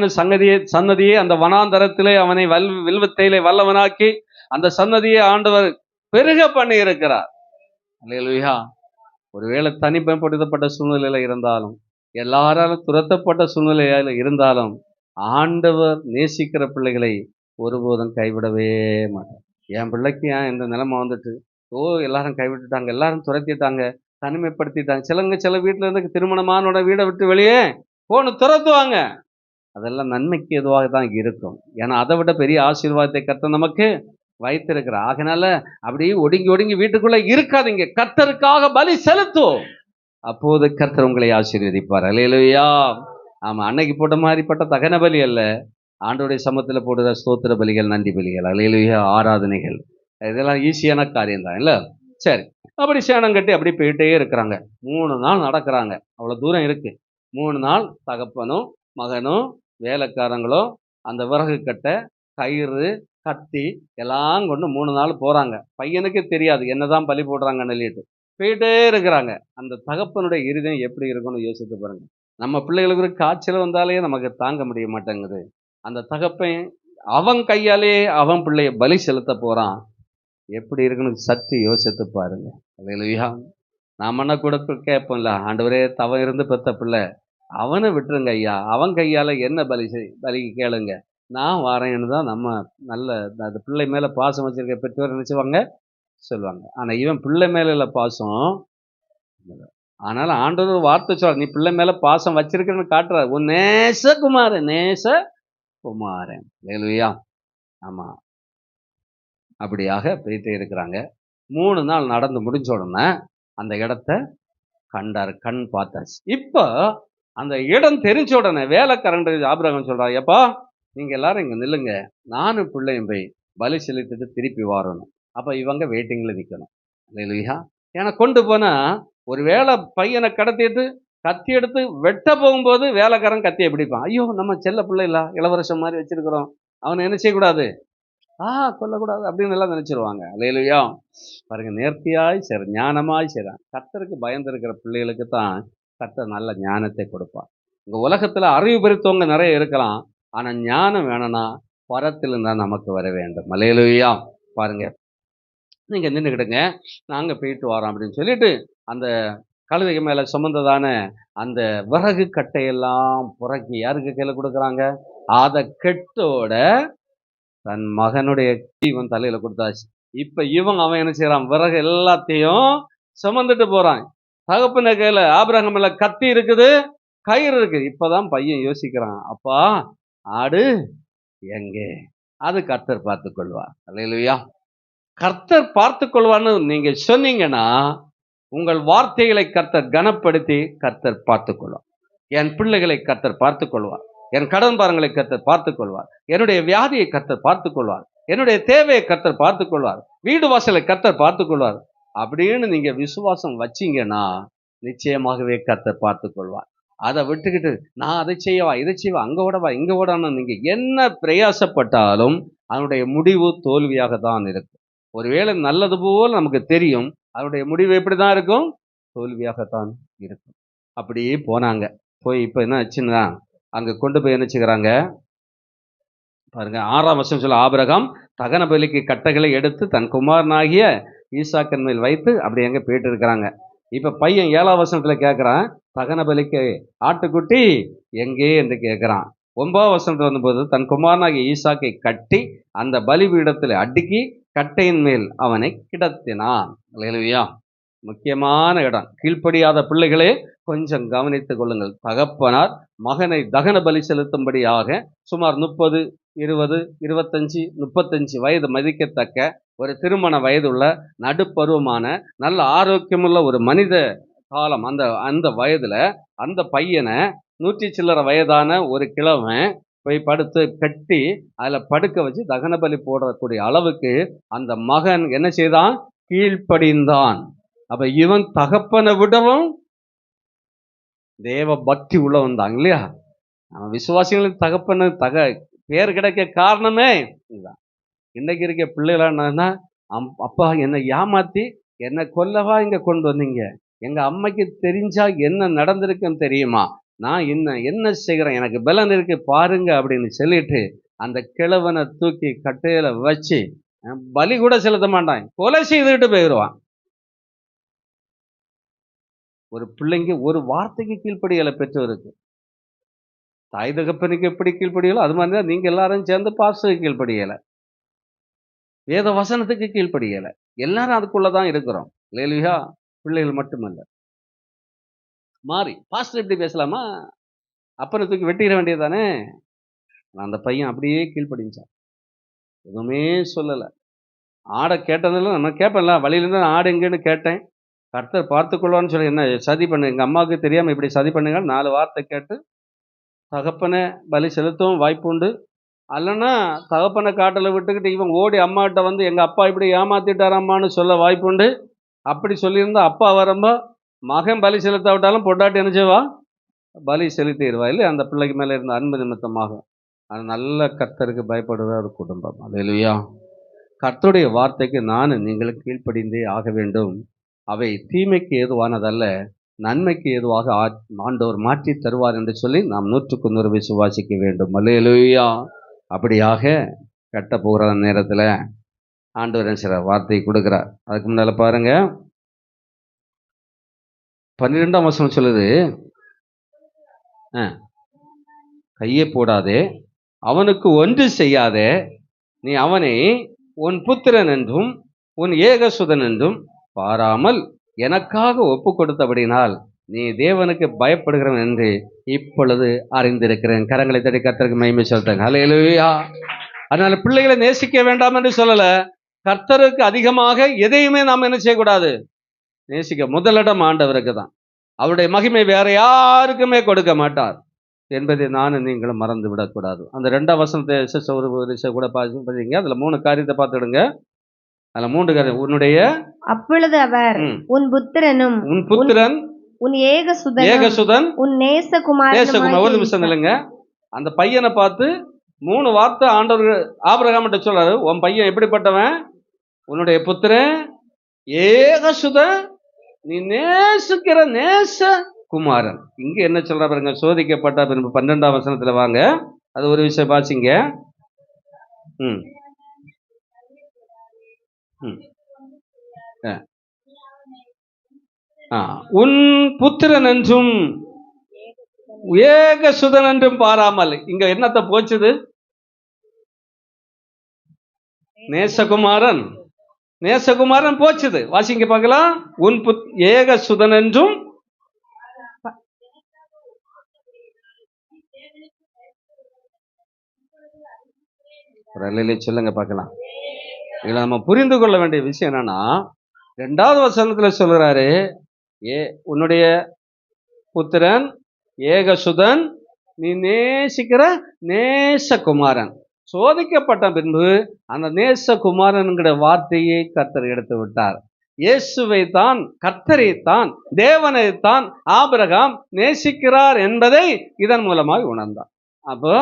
சன்னதியை அந்த வனாந்தரத்திலே அவனை வில்வத்தையிலே வல்லவனாக்கி அந்த சன்னதியை ஆண்டவர் பெருக பண்ணி இருக்கிறார். அல்லேலூயா. ஒருவேளை தனிமைப்படுத்தப்பட்ட சூழ்நிலையில இருந்தாலும், எல்லாராலும் துரத்தப்பட்ட சூழ்நிலையில இருந்தாலும், ஆண்டவர் நேசிக்கிற பிள்ளைகளை ஒருபோதும் கைவிடவே மாட்டார். என் பிள்ளைக்கு ஏன் இந்த நிலைமை வந்துட்டு, எல்லாரும் கைவிட்டுட்டாங்க, எல்லாரும் துரத்திட்டாங்க, தனிமைப்படுத்திட்டாங்க. சில வீட்டுல இருந்து திருமணமான வீடை விட்டு வெளியே போன்னு துரத்துவாங்க. அதெல்லாம் நன்மைக்கு எதுவாக தான் இருக்கும். ஏன்னா அதை விட பெரிய ஆசீர்வாதத்தை கர்த்தர் நமக்கு வைத்திருக்கிறார். ஆகையினால அப்படியே ஒடுங்கி வீட்டுக்குள்ள இருக்காதீங்க, கர்த்தருக்காக பலி செலுத்தும், அப்போது கர்த்தர் உங்களை ஆசீர்வதிப்பார். அல்லேலூயா. ஆமா, அன்னைக்கு போட்ட மாதிரிப்பட்ட தகன பலி அல்ல, ஆண்டவருடைய சமத்துல போடுற ஸ்தோத்திர பலிகள், நன்றி பலிகள், அல்லேலூயா, ஆராதனைகள், இதெல்லாம் ஈஸியான காரியம் தான் இல்ல. சரி, அப்படி சேணம் கட்டி அப்படி போயிட்டே இருக்கிறாங்க. 3 நாள் நடக்கிறாங்க. அவ்வளவு தூரம் இருக்கு. 3 நாள் தகப்பனும் மகனும் வேலைக்காரங்களும் அந்த விறகு கட்டை, கயிறு, கத்தி எல்லாம் கொண்டு 3 நாள் போறாங்க. பையனுக்கு தெரியாது என்னதான் பலி போடுறாங்கன்னு சொல்லிட்டு போயிட்டே இருக்கிறாங்க. அந்த தகப்பனுடைய இருதயம் எப்படி இருக்கும்னு யோசித்து பாருங்க. நம்ம பிள்ளைகளுக்கு ஒரு காய்ச்சல் வந்தாலே நமக்கு தாங்க முடிய மாட்டேங்குது. அந்த தகப்பன் அவன் கையாலே அவன் பிள்ளைய பலி செலுத்த போறான். எப்படி இருக்குன்னு சற்று யோசித்து பாருங்க. அல்லேலூயா. நாமன்னா கூட கேட்போம்ல, ஆண்டவரே தவம் இருந்து பெத்த பிள்ளை அவனை விட்டுருங்க ஐயா, அவன் கையால என்ன பலி கேளுங்க, நான் வாரேன்னு தான் நம்ம நல்ல அது பிள்ளை மேல பாசம் வச்சிருக்க பெற்றோர் நினைச்சுவாங்க சொல்லுவாங்க. ஆனா இவன் பிள்ளை மேல இல்ல பாசம். ஆனாலும் ஆண்டவர் ஒரு வார்த்தை சொல்ற, நீ பிள்ளை மேல பாசம் வச்சிருக்கன்னு காட்டுறாரு. உன் நேசகுமாரன், நேசகுமாரன். அல்லேலூயா. ஆமா, அப்படியாக போயிட்டே இருக்கிறாங்க. 3 நாள் நடந்து முடிஞ்ச உடனே அந்த இடத்த கண்டாரு, கண் பார்த்தாச்சு. இப்போ அந்த இடம் தெரிஞ்ச உடனே வேலைக்காரன் ஆபிரகாம் சொல்றாரு, எப்பா நீங்க எல்லாரும் இங்க நில்லுங்க, நானும் பிள்ளையும் போய் பலி செலுத்திட்டு திருப்பி வரணும். அப்ப இவங்க வெயிட்டிங்ல நிக்கணும். இல்லையா? ஏன்னா கொண்டு போனா ஒரு வேளை பையனை கடத்திட்டு கத்தி எடுத்து வெட்ட போகும்போது வேலைக்காரன் கத்தியை பிடிப்பான். ஐயோ நம்ம செல்ல பிள்ளை இல்ல, இளவரசம் மாதிரி வச்சிருக்கிறோம், அவனை என்ன செய்யக்கூடாது, கொல்லக்கூடாது அப்படின்னு எல்லாம் நினைச்சிருவாங்க. அல்லேலூயா. பாருங்க, நேர்த்தியாய் செய்ற, ஞானமாய் செய்றான். கர்த்தருக்கு பயந்து இருக்கிற பிள்ளைகளுக்கு தான் கர்த்தர் நல்ல ஞானத்தை கொடுப்பார். இந்த உலகத்துல அறிவு பெருத்தவங்க நிறைய இருக்கலாம், ஆனா ஞானம் வேணும்னா பரத்திலிருந்தா நமக்கு வர வேண்டும். அல்லேலூயா. பாருங்க, நீங்க நின்றுக்கிடுங்க, நாங்க போயிட்டு வரோம் அப்படின்னு சொல்லிட்டு அந்த கழுதைக்கு மேல சுமந்ததான அந்த விறகு கட்டையெல்லாம் புறக்கி யாருக்கு கையில கொடுக்குறாங்க, அதை கெட்டோட தன் மகனுடைய இவன் தலையில கொடுத்தாச்சு. இப்ப அவன் என்ன செய்யறான், விறகு எல்லாத்தையும் சுமந்துட்டு போறான். தகப்பன கையில ஆபிரகாம் மேல கத்தி இருக்குது, கயிறு இருக்குது. இப்பதான் பையன் யோசிக்கிறான், அப்பா ஆடு எங்கே, அது கர்த்தர் பார்த்து கொள்வார். அல்லேலூயா. கர்த்தர் பார்த்து கொள்வான்னு நீங்க சொன்னீங்கன்னா உங்கள் வார்த்தைகளை கர்த்தர் கனப்படுத்தி கர்த்தர் பார்த்து கொள்வார். என் பிள்ளைகளை கர்த்தர் பார்த்து கொள்வார், என் கடன் பாரங்களை கர்த்தர் பார்த்துக் கொள்வார், என்னுடைய வியாதியை கர்த்தர் பார்த்துக் கொள்வார், என்னுடைய தேவையை கர்த்தர் பார்த்துக் கொள்வார், வீடு வாசலை கர்த்தர் பார்த்துக் கொள்வார் அப்படின்னு நீங்க விசுவாசம் வச்சீங்கன்னா நிச்சயமாகவே கர்த்தர் பார்த்துக் கொள்வார். அதை விட்டுக்கிட்டு நான் அதை செய்யவா இதை செய்வா அங்க ஓடவா இங்க ஓடான்னு நீங்க என்ன பிரயாசப்பட்டாலும் அதனுடைய முடிவு தோல்வியாக தான் இருக்கும். ஒருவேளை நல்லது போல் நமக்கு தெரியும், அதனுடைய முடிவு எப்படிதான் இருக்கும், தோல்வியாகத்தான் இருக்கும். அப்படியே போனாங்க. போய் இப்ப என்ன ஆச்சுன்னா அங்க கொண்டு போய் என்ன செய்கிறாங்க பாருங்க, 6ஆம் வசனம் சொல்ல, ஆபிரகாம் தகன பலிக்கு கட்டைகளை எடுத்து தன் குமாரனாகிய ஈசாக்கின் மேல் வைத்து அப்படி எங்க போயிட்டு இருக்கிறாங்க. இப்ப பையன் 7ஆம் வசனத்துல கேட்கிறான், தகன பலிக்கு ஆட்டுக்குட்டி எங்கே என்று கேட்கிறான். 9ஆம் வசனத்துல வந்தபோது தன் குமாரனாகிய ஈசாக்கை கட்டி அந்த பலிபீடத்தில் அடுக்கி கட்டையின் மேல் அவனை கிடத்தினான். அல்லேலூயா. முக்கியமான இடம். கீழ்ப்படியாத பிள்ளைகளே கொஞ்சம் கவனித்துக் கொள்ளுங்கள். தகப்பனார் மகனை தகன பலி செலுத்தும்படியாக சுமார் 30, 20, 25, 35 வயது மதிக்கத்தக்க ஒரு திருமண வயதுள்ள நடுப்பருவமான நல்ல ஆரோக்கியமுள்ள ஒரு மனித காலம். அந்த அந்த வயதுல அந்த பையனை 100 சில்லற வயதான ஒரு கிழவன் போய் படுத்து கட்டி அதுல படுக்க வச்சு தகன பலி போடக்கூடிய அளவுக்கு அந்த மகன் என்ன செய்தான், கீழ்ப்படிந்தான். அப்ப இவன் தகப்பனை விடவும் தேவ பக்தி உள்ளவன் தான் இல்லையா. நம்ம விசுவாசிகளுக்கு தகப்பன பேர் கிடைக்க காரணமே இதுதான். இன்னைக்கு இருக்க பிள்ளைகளா என்னன்னா, அப்பா என்னை ஏமாத்தி என்னை கொல்லவா இங்க கொண்டு வந்தீங்க, எங்க அம்மைக்கு தெரிஞ்சா என்ன நடந்திருக்குன்னு தெரியுமா, நான் என்ன செய்கிறேன், எனக்கு பலன் இருக்கு பாருங்க அப்படின்னு சொல்லிட்டு அந்த கிழவனை தூக்கி கட்டையில வச்சு பலி கூட செலுத்த மாட்டான், கொலை செய்துட்டு போயிடுவான். ஒரு பிள்ளைங்க ஒரு வார்த்தைக்கு கீழ்ப்படியலை பெற்றோருக்கு. தாய் தகப்பனுக்கு எப்படி கீழ்ப்படியலோ அது மாதிரி தான் நீங்க எல்லாரும் சேர்ந்து பாஸ்டருக்கு கீழ்ப்படியலை, வேத வசனத்துக்கு கீழ்ப்படியலை. எல்லாரும் அதுக்குள்ளதான் இருக்கிறோம். இல்லையா? பிள்ளைகள் மட்டுமல்ல. மாறி பாஸ்டர் எப்படி பேசலாமா, அப்பனை தூக்கி வெட்டிட வேண்டியதானே. அந்த பையன் அப்படியே கீழ்ப்படிஞ்சான், எதுவுமே சொல்லலை. ஆடை கேட்டதில்லை, நம்ம கேட்பேன்ல வழியிலேருந்து ஆடு எங்கேன்னு கேட்டேன், கர்த்தர் பார்த்துக்கொள்வான்னு சொல்லி என்ன சதி பண்ணு, எங்கள் அம்மாவுக்கு தெரியாமல் இப்படி சதி பண்ணுங்க 4 வார்த்தை கேட்டு தகப்பனை பலி செலுத்தவும் வாய்ப்பு உண்டு. அல்லனா தகப்பனை காட்டில் விட்டுக்கிட்டு இவன் ஓடி அம்மாகிட்ட வந்து எங்கள் அப்பா இப்படி ஏமாத்திட்டாரம்மான்னு சொல்ல வாய்ப்பு உண்டு. அப்படி சொல்லியிருந்தா அப்பா வரம்போ மகன் பலி செலுத்த விட்டாலும் பொண்டாட்டி என்ன செய்வா? பலி செலுத்திடுவா இல்லை அந்த பிள்ளைக்கு மேலே இருந்த அன்பு நிமித்தமாக. அது நல்ல கர்த்தருக்கு பயப்படுற ஒரு குடும்பம். அல்லேலூயா. கர்த்தருடைய வார்த்தைக்கு நீங்கள் கீழ்ப்படிந்தே ஆக வேண்டும். அவை தீமைக்கு ஏதுவானதல்ல, நன்மைக்கு ஏதுவாக ஆண்டவர் மாற்றி தருவார் என்று சொல்லி நாம் 100க்கு 100 விசுவாசிக்க வேண்டும். அல்லேலூயா. அப்படியாக கட்ட போகிற நேரத்தில் ஆண்டவர் சில வார்த்தை கொடுக்கிறார். அதுக்கு முன்னால பாருங்க, 12ஆம் வசனம் சொல்லுது, கையை போடாதே, அவனுக்கு ஒன்று செய்யாதே, நீ அவனை உன் புத்திரன் என்றும் உன் ஏகசுதன் என்றும் பாராமல் எனக்காக ஒப்பு கொடுத்தபடினால் நீ தேவனுக்கு பயப்படுகிறவன் என்று இப்பொழுது அறிந்திருக்கிறேன். கரங்களை தட்டி கர்த்தருக்கு மகிமை செலுத்துங்க. அல்லேலூயா. அதனால பிள்ளைகளை நேசிக்க வேண்டாம் என்று சொல்லல, கர்த்தருக்கு அதிகமாக எதையுமே நாம் என்ன செய்யக்கூடாது? நேசிக்க. முதலிடம் ஆண்டவருக்கு தான். அவருடைய மகிமை வேற யாருக்குமே கொடுக்க மாட்டார் என்பதை நீங்களும் மறந்து விடக்கூடாது. அந்த 2ஆம் வசனத்தை ஒரு கூட பார்த்தீங்க, அதுல 3 காரியத்தை பார்த்துடுங்க. அதுல 3 காரியம். உன்னுடைய அப்பொழுது அவர் உன் புத்திரன் உன் ஏகசுதன் உன் நேசகுமாரன். ஒரு நிமிஷம் இல்லைங்க, அந்த பையனை பார்த்து 3 வார்த்தை ஆண்டவர் ஆபிரகாம் சொல்றாரு. உன் பையன் எப்படிப்பட்டவன்? உன்னுடைய புத்திரன், ஏகசுதன், நீ நேசிக்கிற நேச குமாரன். இங்க என்ன சொல்ற பாருங்க, சோதிக்கப்பட்ட பின்பு 12ஆம் வசனத்துல வாங்க, அது ஒரு விஷயம் பாசிங்க. உன் புத்திரன் என்றும் ஏகசுதன் என்றும் பாராமல். இங்க என்னத்தை போச்சுது? நேசகுமாரன் போச்சுது. வாசிங்க பார்க்கலாம். உன் ஏகசுதன் என்றும் சொல்லுங்க பார்க்கலாம். இதுல நம்ம புரிந்து கொள்ள வேண்டிய விஷயம் என்னன்னா, 2வது வசனத்துல சொல்றாரு, உன்னுடைய புத்திரன் ஏகசுதன், நீ நேசிக்கிற நேசகுமாரன். சோதிக்கப்பட்ட பின்பு அந்த நேசகுமாரன்கிற வார்த்தையை கர்த்தர் எடுத்து விட்டார். இயேசுவை தான், கர்த்தரை தான், தேவனை தான் ஆபிரகாம் நேசிக்கிறார் என்பதை இதன் மூலமாக உணர்ந்தார். அப்போ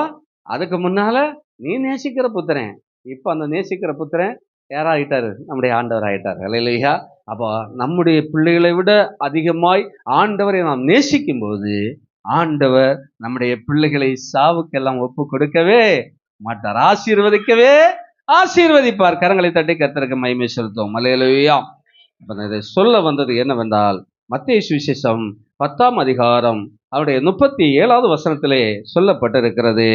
அதுக்கு முன்னால நீ நேசிக்கிற புத்திரன், இப்ப அந்த நேசிக்கிற புத்திரன் யாராயிட்டாரு? நம்முடைய ஆண்டவர் ஆயிட்டார். அல்லேலூயா. அப்போ நம்முடைய பிள்ளைகளை விட அதிகமாய் ஆண்டவரை நாம் நேசிக்கும் போது ஆண்டவர் நம்முடைய பிள்ளைகளை சாவுக்கெல்லாம் ஒப்பு கொடுக்கவே மாட்டார், ஆசீர்வதிப்பார். கரங்களை தட்டி கர்த்தருக்கு மகிமை செலுத்துவோம். அல்லேலூயா. இதை சொல்ல வந்தது என்னவென்றால், மத்தேயு சுவிசேஷம் 10ஆம் அதிகாரம் அவருடைய 37வது வசனத்திலே சொல்லப்பட்டிருக்கிறது,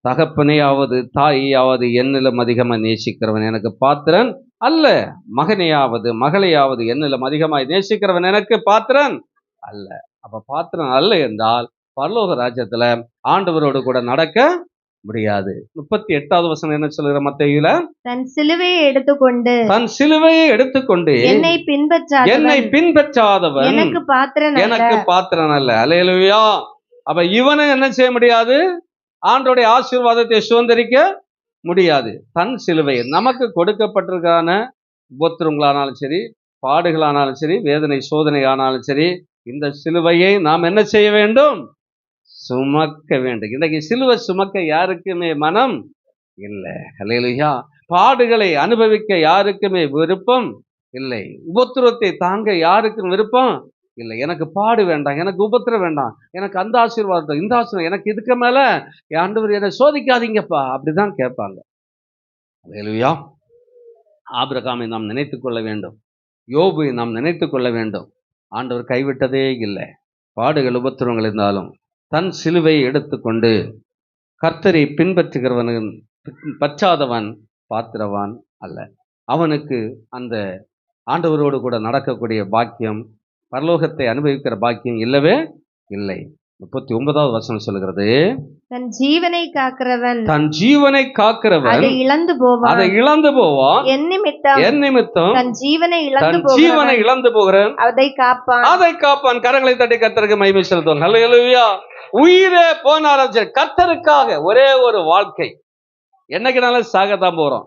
தகப்பனையாவது தாயாவது என்னிலும் அதிகமாக நேசிக்கிறவன் எனக்கு பாத்திரன் அல்ல, மகனையாவது மகளையாவது என்னிலும் அதிகமாய் நேசிக்கிறவன் எனக்கு பாத்திரன் அல்ல. அப்ப பாத்திரன் அல்ல என்றால் பரலோக ராஜ்யத்துல ஆண்டவரோடு கூட நடக்க முடியாது. 38வது வசனம் என்ன சொல்லுகிற மத்தேயுல, தன் சிலுவையை எடுத்துக்கொண்டு என்னை பின்பற்றாதவன் எனக்கு பாத்திரன் அல்ல. அல்லேலூயா. அப்ப இவனை என்ன செய்ய முடியாது? ஆண்டவருடைய ஆசீர்வாதத்தை சுதந்திரிக்க முடியாது. தன் சிலுவை நமக்கு கொடுக்கப்பட்டிருக்கான உபத்திரங்களானாலும் சரி, பாடுகளானாலும் சரி, வேதனை சோதனை ஆனாலும் சரி, இந்த சிலுவையை நாம் என்ன செய்ய வேண்டும்? சுமக்க வேண்டும். இன்றைக்கு சிலுவை சுமக்க யாருக்குமே மனம் இல்லை. அல்லேலூயா. பாடுகளை அனுபவிக்க யாருக்குமே விருப்பம் இல்லை. உபத்திரத்தை தாங்க யாருக்கும் விருப்பம் இல்லை. எனக்கு பாடு வேண்டாம், எனக்கு உபத்திரம் வேண்டாம், எனக்கு அந்த ஆசீர்வாதம், இந்த ஆசீர்வாதம், எனக்கு இதுக்கு மேல ஆண்டவர் என்னை சோதிக்காதீங்கப்பா, அப்படிதான் கேட்பாங்க. அல்லேலூயா. ஆபிரகாமை நாம் நினைத்துக் கொள்ள வேண்டும், யோபை நாம் நினைத்துக் கொள்ள வேண்டும். ஆண்டவர் கைவிட்டதே இல்லை. பாடுகள் உபத்திரங்கள் இருந்தாலும் தன் சிலுவையை எடுத்துக்கொண்டு கர்த்தரை பின்பற்றுகிறவன் பற்றாதவன் பாத்திரவான் அல்ல. அவனுக்கு அந்த ஆண்டவரோடு கூட நடக்கக்கூடிய பாக்கியம், பரலோகத்தை அனுபவிக்கிற பாக்கியம் இல்லவே இல்லை. 39வது வசனம் சொல்லுகிறது, தன் ஜீவனை காக்கிறவன் அதை இழந்து போவான், என் நிமித்தம் தன் ஜீவனை இழந்து போகிறவன் அதை காப்பான். கரங்களை தட்டி கர்த்தருக்கு மகிமை செலுத்துவாங்க. அல்லேலூயா. உயிரே போனாலும் சரி, கர்த்தருக்காக ஒரே ஒரு வாழ்க்கை. என்னைக்குனாலும் சாகத்தான் போறோம்.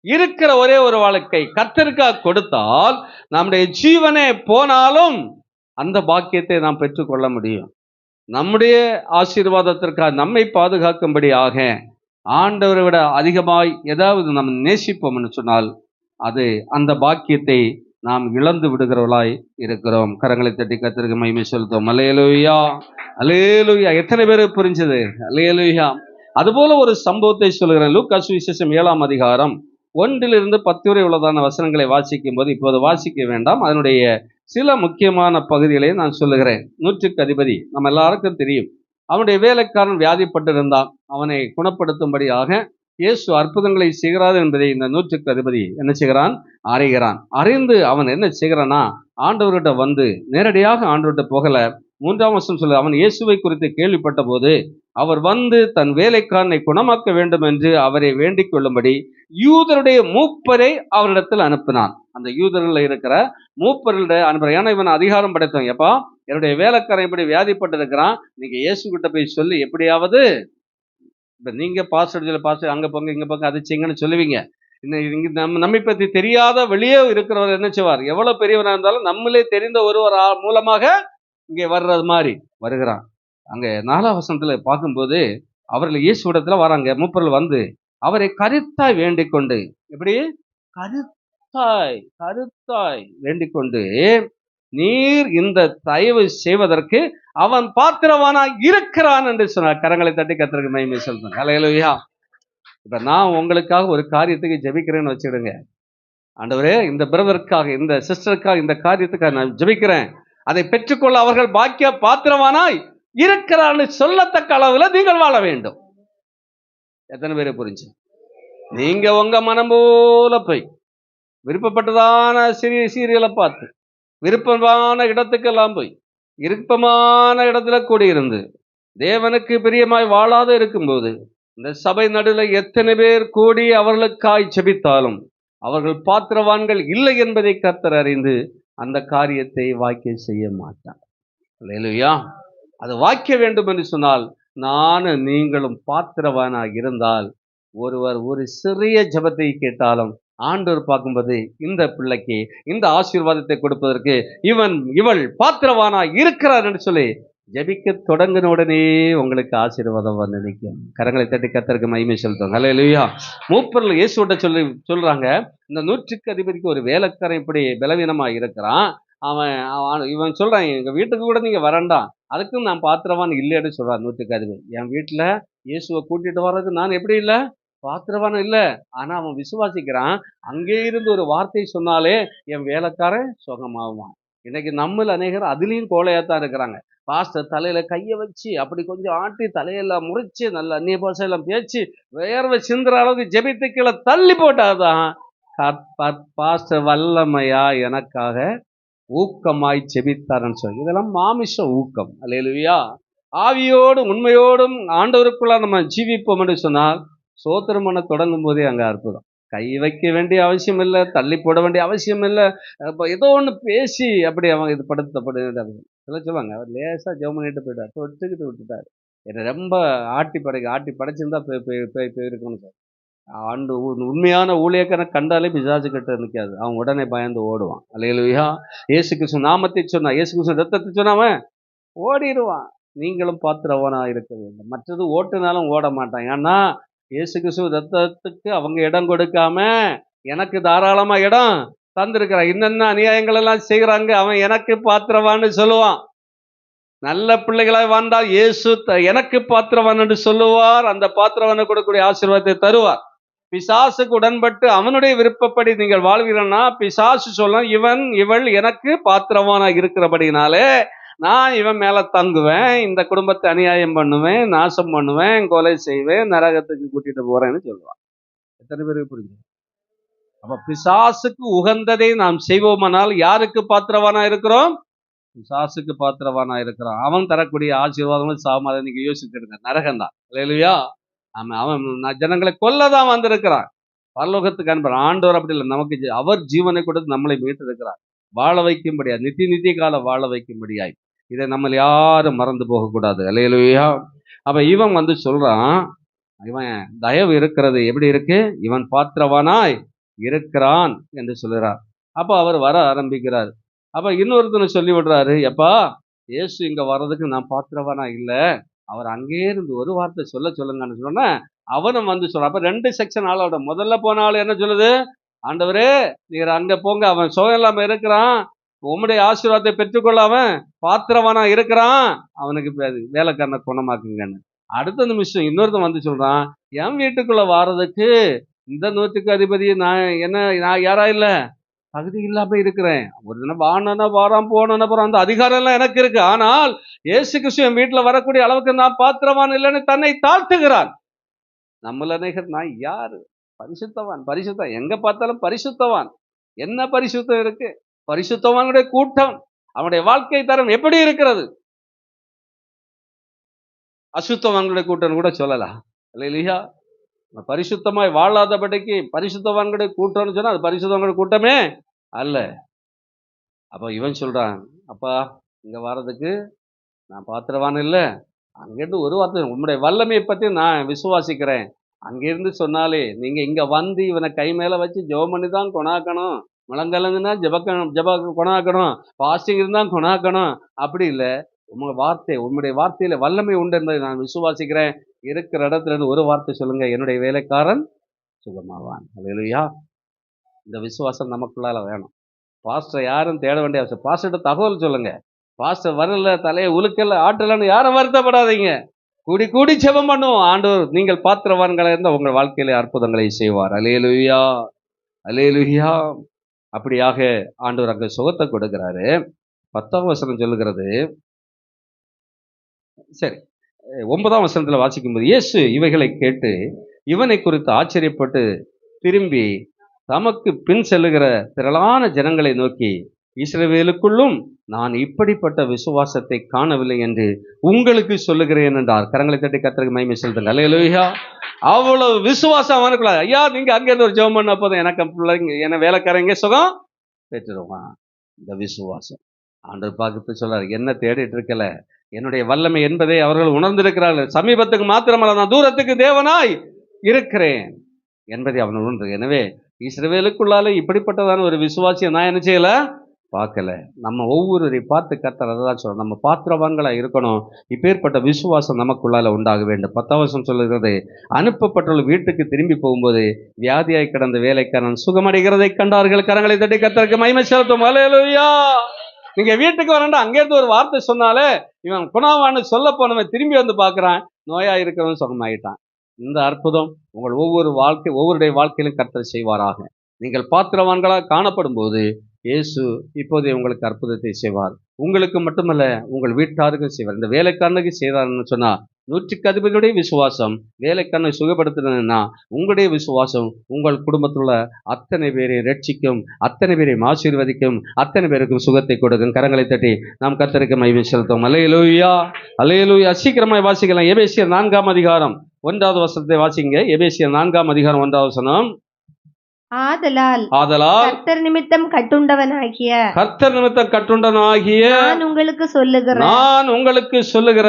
இருக்கிற ஒரே ஒரு வாழ்க்கை கர்த்தருக்காக கொடுத்தால் நம்முடைய ஜீவனே போனாலும் அந்த பாக்கியத்தை நாம் பெற்றுக்கொள்ள முடியும். நம்முடைய ஆசீர்வாதத்திற்காக நம்மை பாதுகாக்கும்படியாக ஆண்டவரை விட அதிகமாய் ஏதாவது நாம் நேசிப்போம் என்று சொன்னால் அது அந்த பாக்கியத்தை நாம் இழந்து விடுகிறவர்களாய் இருக்கிறோம். கரங்களை தட்டி கர்த்தருக்கு மகிமை செலுத்துவோம். அல்லேலூயா, அல்லேலூயா. எத்தனை பேர் புரிஞ்சது? அல்லேலூயா. அதுபோல ஒரு சம்பவத்தை சொல்கிறேன். லூக்கா சுவிசேஷம் 7ஆம் அதிகாரம் 1-10 வரை உள்ளதான வசனங்களை வாசிக்கும் போது, இப்போது வாசிக்க வேண்டாம், அதனுடைய சில முக்கியமான பகுதிகளை நான் சொல்லுகிறேன். 100க்கு அதிபதி நம்ம எல்லாருக்கும் தெரியும். அவனுடைய வேலைக்காரன் வியாதிப்பட்டிருந்தான். அவனை குணப்படுத்தும்படியாக இயேசு அற்புதங்களை செய்கிறார் என்பதை இந்த 100க்கு அதிபதி என்ன செய்கிறான்? அறிகிறான். அறிந்து அவன் என்ன செய்கிறானா, ஆண்டவர்கிட்ட வந்து நேரடியாக ஆண்டவர்கிட்ட போகல. 3ஆம் வசனம் சொல்ல, அவன் இயேசுவை குறித்து கேள்விப்பட்ட போது அவர் வந்து தன் வேலைக்காரனை குணமாக்க வேண்டும் என்று அவரை வேண்டிக் கொள்ளும்படி யூதருடைய மூப்பரை அவரிடத்தில் அனுப்பினான். அந்த யூதர்கள் இருக்கிற மூப்பர்களிட அனுப்புற. ஏன்னா இவன் அதிகாரம் படைத்தவன். எப்பா, என்னுடைய வேலைக்காரன் இப்படி வியாதிப்பட்டு இருக்கிறான், நீங்க இயேசு கிட்ட போய் சொல்லி எப்படியாவது, இப்ப நீங்க பாஸ்டர் அங்க போங்க இங்க போங்க அது செய்யுங்கன்னு சொல்லுவீங்க. நம்மை பத்தி தெரியாத வெளியே இருக்கிறவர் என்ன செய்வார்? எவ்வளவு பெரியவனா இருந்தாலும் நம்மளே தெரிந்த ஒருவர் மூலமாக இங்கே வர்றது மாதிரி வருகிறான். அங்க 4ஆம் வசனத்துல பார்க்கும்போது அவர்கள் இயேசுவிடத்துல வராங்க. மூப்பர்கள் வந்து அவரை கருத்தாய் வேண்டிக் கொண்டு, எப்படி கருத்தாய் வேண்டிக் கொண்டு, நீர் இந்த தயவு செய்வதற்கு அவன் பாத்திரவானா இருக்கிறான் என்று சொன்னார். கரங்களை தட்டி கர்த்தருக்கு மகிமை செலுத்துங்க. அல்லேலூயா. இப்ப நான் உங்களுக்காக ஒரு காரியத்துக்கு ஜெபிக்கிறேன்னு வச்சுடுங்க. ஆண்டவரே, இந்த பிரதருக்காக, இந்த சிஸ்டருக்காக, இந்த காரியத்துக்காக நான் ஜெபிக்கிறேன், அதை பெற்றுக்கொள்ள அவர்கள் பாக்கிய பாத்திரவானாய் இருக்கிறான்னு சொல்லத்தக்க அளவுல நீங்கள் வாழ வேண்டும். எத்தனை பேரை புரிஞ்சு? நீங்க உங்க மனம் போல போய் விருப்பப்பட்டதான சீரியலை பார்த்து விருப்பமான இடத்துக்கெல்லாம் போய் விருப்பமான இடத்துல கூடியிருந்து தேவனுக்கு பிரியமாய் வாழாத இருக்கும்போது இந்த சபை நடுவில் எத்தனை பேர் கூடி அவர்களுக்காய் ஜெபித்தாலும் அவர்கள் பாத்திரவான்கள் இல்லை என்பதை கர்த்தர் அறிந்து அந்த காரியத்தை வாக்கிய செய்ய மாட்டார். அல்லேலூயா. அது வாக்கிய வேண்டும் என்று சொன்னால் நானும் நீங்களும் பாத்திரவானாக இருந்தால் ஒருவர் ஒரு சிறிய ஜெபத்தை கேட்டாலும் ஆண்டவர் பார்க்கும்போது இந்த பிள்ளைக்கு இந்த ஆசீர்வாதத்தை கொடுப்பதற்கு இவள் பாத்திரவானா இருக்கிறார் என்று சொல்லி ஜெபிக்க தொடங்கின உடனே உங்களுக்கு ஆசீர்வாதம் வந்து நிற்கும். கரங்களை தட்டி கர்த்தருக்கு மகிமை செலுத்துவாங்க. அல்லேலூயா. மூப்பர்கள் இயேசுவிட்ட சொல்றாங்க, இந்த 100க்கு அதிபதிக்கு ஒரு வேலைக்காரன் இப்படி பலவீனமா இருக்கிறான், இவன் சொல்றான், எங்க வீட்டுக்கு கூட நீங்க வரண்டாம், அதுக்கும் நான் பாத்திரவான் இல்லைன்னு சொல்றான் 100க்கு அதிபதி. என் வீட்டுல இயேசுவை கூட்டிட்டு வர்றதுக்கு நான் எப்படி இல்லை? பாத்திரவானம் இல்லை. ஆனா அவன் விசுவாசிக்கிறான். அங்கே இருந்து ஒரு வார்த்தை சொன்னாலே என் வேலைக்காரன் சுகமாகுவான். இன்னைக்கு நம்மள அநேகர் அதுலயும் கோழையாத்தான் இருக்கிறாங்க. பாஸ்டர் தலையில கைய வச்சு அப்படி கொஞ்சம் ஆட்டி தலையெல்லாம் முறிச்சு நல்ல அந்நிய பாஷையெல்லாம் பேச்சு வேர்வை சிந்துற அளவுக்கு ஜெபித்து கீழே தள்ளி போட்டாதான் பாஸ்டர் வல்லமையா எனக்காக ஊக்கமாய் ஜெபித்தார்ன்னு சொல்லி. இதெல்லாம் மாமிச ஊக்கம். அல்லேலூயா. ஆவியோடும் உண்மையோடும் ஆண்டவருக்குள்ள நம்ம ஜீவிப்போம் என்று சொன்னால் சோத்திரம் பண்ண தொடங்கும் போதே அங்க அற்புதம். கை வைக்க வேண்டிய அவசியம் இல்லை, தள்ளி போட வேண்டிய அவசியம் இல்லை. ஏதோ ஒன்று பேசி அப்படி அவங்க இது சொல்லுவாங்க, அவர் லேசா ஜெபம் பண்ணிட்டு போயிட்டார், தொட்டுக்கிட்டு விட்டுட்டார். என்னை ரொம்ப ஆட்டி படைச்சிருந்தா போயிருக்கணும் சார். ஆண்டு உண்மையான ஊழியக்காரனை கண்டாலே பிசாசு கிட்ட நிற்காது, அவன் உடனே பயந்து ஓடுவான். அல்லேலூயா. இயேசு கிறிஸ்து நாமத்தை சொன்னா, இயேசு கிறிஸ்து ரத்தத்தை சொன்னாவன் ஓடிடுவான். நீங்களும் பாத்திரவானா இருக்க வேண்டும். மற்றது ஓட்டுனாலும் ஓட மாட்டான். ஏன்னா இயேசு கிறிஸ்து ரத்தத்துக்கு அவங்க இடம் கொடுக்காம எனக்கு தாராளமா இடம் தந்திருக்கிறான். இன்னென்ன அநியாயங்கள் எல்லாம் செய்கிறாங்க, அவன் எனக்கு பாத்திரவான்னு சொல்லுவான். நல்ல பிள்ளைகளாய் வாழ்ந்தால் இயேசு எனக்கு பாத்திரவான் என்று சொல்லுவார். அந்த பாத்திரவான கொடுக்கக்கூடிய ஆசீர்வாதத்தை தருவார். பிசாசுக்கு உடன்பட்டு அவனுடைய விருப்பப்படி நீங்கள் வாழ்வீங்கன்னா பிசாசு சொல்ல, இவள் எனக்கு பாத்திரவானா இருக்கிறபடினாலே நான் இவன் மேல தங்குவேன், இந்த குடும்பத்தை அநியாயம் பண்ணுவேன், நாசம் பண்ணுவேன், கொலை செய்வேன், நரகத்துக்கு கூட்டிட்டு போறேன்னு சொல்லுவான். எத்தனை பேருக்கு புரிஞ்சு? அப்ப பிசாசுக்கு உகந்ததை நாம் செய்வோமானால் யாருக்கு பாத்திரவானா இருக்கிறோம்? பிசாசுக்கு பாத்திரவானா இருக்கிறோம். அவன் தரக்கூடிய ஆசீர்வாதங்கள் சாமாத நீங்க யோசிச்சிருங்க, நரகம்தான். இல்லையா? அவன் ஜனங்களை கொல்லதான் வந்திருக்கிறான், பரலோகத்துக்கு அனுப்புறான். ஆண்டவர் அப்படி இல்லை, நமக்கு அவர் ஜீவனை கொடுத்து நம்மளை மீட்டு இருக்கிறார், வாழ வைக்கும்படியாய், நித்திய கால வாழ வைக்கும்படியாய். இதை நம்ம யாரும் மறந்து போகக்கூடாது. அல்லேலூயா. அப்ப இவன் சொல்றான், இவன் தயவு இருக்கிறது எப்படி இருக்கு? இவன் பாத்திரவானாய் இருக்கிறான் என்று சொல்கிறார். அப்ப அவர் வர ஆரம்பிக்கிறார். அப்ப இன்னொருத்தனை சொல்லி விடுறாரு, எப்பா இயேசு இங்க வர்றதுக்கு நான் பாத்திரவானா இல்ல, அவர் அங்கே இருந்து ஒரு வார்த்தை சொல்லுங்கன்னு சொன்ன அவனும் வந்து சொல்றான். அப்ப 2 செக்ஷன் ஆளோட முதல்ல போன ஆள் என்ன சொல்லுது, ஆண்டவரே நீர் அங்க போங்க, அவன் சுகம் இல்லாம இருக்கிறான், உம்முடைய ஆசீர்வாதத்தை பெற்றுக்கொள்ள அவன் பாத்திரவானா இருக்கிறான், அவனுக்கு வேலைக்காரனை குணமாக்குங்கன்னு. அடுத்த நிமிஷம் இன்னொருத்தன் வந்து சொல்றான், என் வீட்டுக்குள்ள வாரதுக்கு இந்த 100க்கு அதிபதி நான் யாரா இல்ல, தகுதி இல்லாம இருக்கிறேன். ஒரு தினம் வானா வாராம், போனா போறான், அந்த அதிகாரம் எல்லாம் எனக்கு இருக்கு. ஆனால் இயேசு கிறிஸ்து என் வீட்டுல வரக்கூடிய அளவுக்கு நான் பாத்திரவான் இல்லைன்னு தன்னை தாழ்த்துகிறான். நம்மள நான் யாரு? பரிசுத்தவான் எங்க பார்த்தாலும் பரிசுத்தவான். என்ன பரிசுத்தம் இருக்கு? பரிசுத்தவானுடைய கூட்டம், அவனுடைய வாழ்க்கை தரம் எப்படி இருக்கிறது? அசுத்தவான்களுடைய கூட்டம் கூட சொல்லலாம் இல்லையா? பரிசுத்தமாய் வாழாதபடிக்கு பரிசுத்தவான்களுடைய கூட்டம்னு சொன்னா அது பரிசுத்தவான்களுடைய கூட்டமே அல்ல. அப்ப இவன் சொல்றான், அப்பா இங்க வர்றதுக்கு நான் பாத்திரவான் இல்ல, அங்கிருந்து ஒரு வார்த்தை உங்களுடைய வல்லமையை பத்தி நான் விசுவாசிக்கிறேன், அங்கிருந்து சொன்னாலே நீங்க இங்க வந்து இவனை கை மேல வச்சு ஜெபம் பண்ணி தான் கொணாக்கணும், முழங்கலங்குன்னா ஜெப கொணாக்கணும், பாஸ்டிங் இருந்தா கொணாக்கணும், அப்படி இல்லை. உங்களுடைய வார்த்தையில வல்லமை உண்டு என்பதை நான் விசுவாசிக்கிறேன். இருக்கிற இடத்துல இருந்து ஒரு வார்த்தை சொல்லுங்க, என்னுடைய வேலைக்காரன் சுகமாவான். அல்லேலூயா. இந்த விசுவாசம் நமக்குள்ளால வேணும். பாஸ்டர் யாரும் தேட வேண்டிய அவசியம். பாஸ்டர்கிட்ட தகவல் சொல்லுங்க. பாஸ்டர் வரல, தலையை உழுக்கல, ஆட்டலன்னு யாரும் வருத்தப்படாதீங்க. கூடி கூடி ஜெபம் பண்ணுவோம். ஆண்டவர் நீங்கள் பாத்திரவான்களை இருந்தால் உங்கள் வாழ்க்கையிலே அற்புதங்களை செய்வார். அல்லேலூயா, அல்லேலூயா. அப்படியாக ஆண்டவர் அங்க சுகத்தை கொடுக்கிறாரு. 10ஆம் வசனம் சொல்லுகிறது. சரி, 9ஆம் வசனத்துல வாசிக்கும்போது, இயேசு இவைகளை கேட்டு இவனை குறித்து ஆச்சரியப்பட்டு திரும்பி தமக்கு பின் செல்லுகிற திரளான ஜனங்களை நோக்கி, இஸ்ரவேலுக்குள்ளும் நான் இப்படிப்பட்ட விசுவாசத்தை காணவில்லை என்று உங்களுக்கு சொல்லுகிறேன் என்றார். கரங்களை தட்டி கர்த்தருக்கு மகிமை செலுத்துங்க. அல்லேலூயா. அவ்வளவு விசுவாசம் அவனுக்குள்ள. ஐயா நீங்க அங்கிருந்து ஒரு ஜெபம் பண்ண போதும், எனக்கு பிள்ளைங்க என்ன வேலைக்காரங்க சுகம் பெற்றுருவான். இந்த விசுவாசம் ஆண்டவர் பார்த்து சொல்றாரு, என்ன தேடிட்டு இருக்கல, என்னுடைய வல்லமை என்பதை அவர்கள் உணர்ந்திருக்கிறார்கள். சமீபத்துக்கு மாத்திரமல்ல, நான் தூரத்துக்கு தேவனாய் இருக்கிறேன் என்பதை அவன் உணர்ந்து. எனவே இஸ்ரவேலுக்குள்ளாலே இப்படிப்பட்டதான ஒரு விசுவாசியை நான் என்ன செய்யல, பார்க்கல. நம்ம ஒவ்வொருவரை பார்த்து கர்த்தர் அதை தான் சொல்றோம், நம்ம பாத்திரவான்களா இருக்கணும். இப்பேற்பட்ட விசுவாசம் நமக்குள்ளால உண்டாக வேண்டும். 10ஆம் வசனம் சொல்லுகிறது, அனுப்பப்பட்டுள்ள வீட்டுக்கு திரும்பி போகும்போது வியாதியாய் கிடந்த வேலைக்காரன் சுகமடைகிறதை கண்டார்கள். கரங்களை தட்டி கர்த்தருக்கு மகிமை செலுத்தும். அல்லேலூயா. நீங்க வீட்டுக்கு வரண்டா, அங்கேருந்து ஒரு வார்த்தை சொன்னாலே இவன் குணவான்னு சொல்ல போனவன் திரும்பி வந்து பார்க்கிறான், நோயா இருக்கிறவன் சுகமாயிட்டான். இந்த அற்புதம் உங்கள் ஒவ்வொருடைய வாழ்க்கையிலும் கர்த்தர் செய்வாராக. நீங்கள் பாத்திரவான்களாக காணப்படும் போது இயேசு இப்போதே உங்களுக்கு அற்புதத்தை செய்வார். உங்களுக்கு மட்டுமல்ல, உங்கள் வீட்டாருக்கும் செய்வார். இந்த வேலைக்காரனுக்கு செய்தார்னு சொன்னா, 100க்கு அதிபதியுடைய விசுவாசம் வேலைக்காரனை சுகப்படுத்துனா, உங்களுடைய விசுவாசம் உங்கள் குடும்பத்தில் உள்ள அத்தனை பேரை ரட்சிக்கும், அத்தனை பேரையும் ஆசீர்வதிக்கும், அத்தனை பேருக்கும் சுகத்தை கொடுக்கும். கரங்களை தட்டி நாம் கர்த்தருக்கு மகிமை செலுத்துவோம். அல்லேலூயா, அல்லேலூயா. சீக்கிரமாய் வாசிக்கலாம். எபேசியர் 4ஆம் அதிகாரம் 1வது வசனத்தை வாசிங்க. எபேசியர் 4ஆம் அதிகாரம் 1வது வசனம். ஆதலால் கர்த்தர் நிமித்தம் கட்டுண்டவனாகிய நான் உங்களுக்கு சொல்லுகிற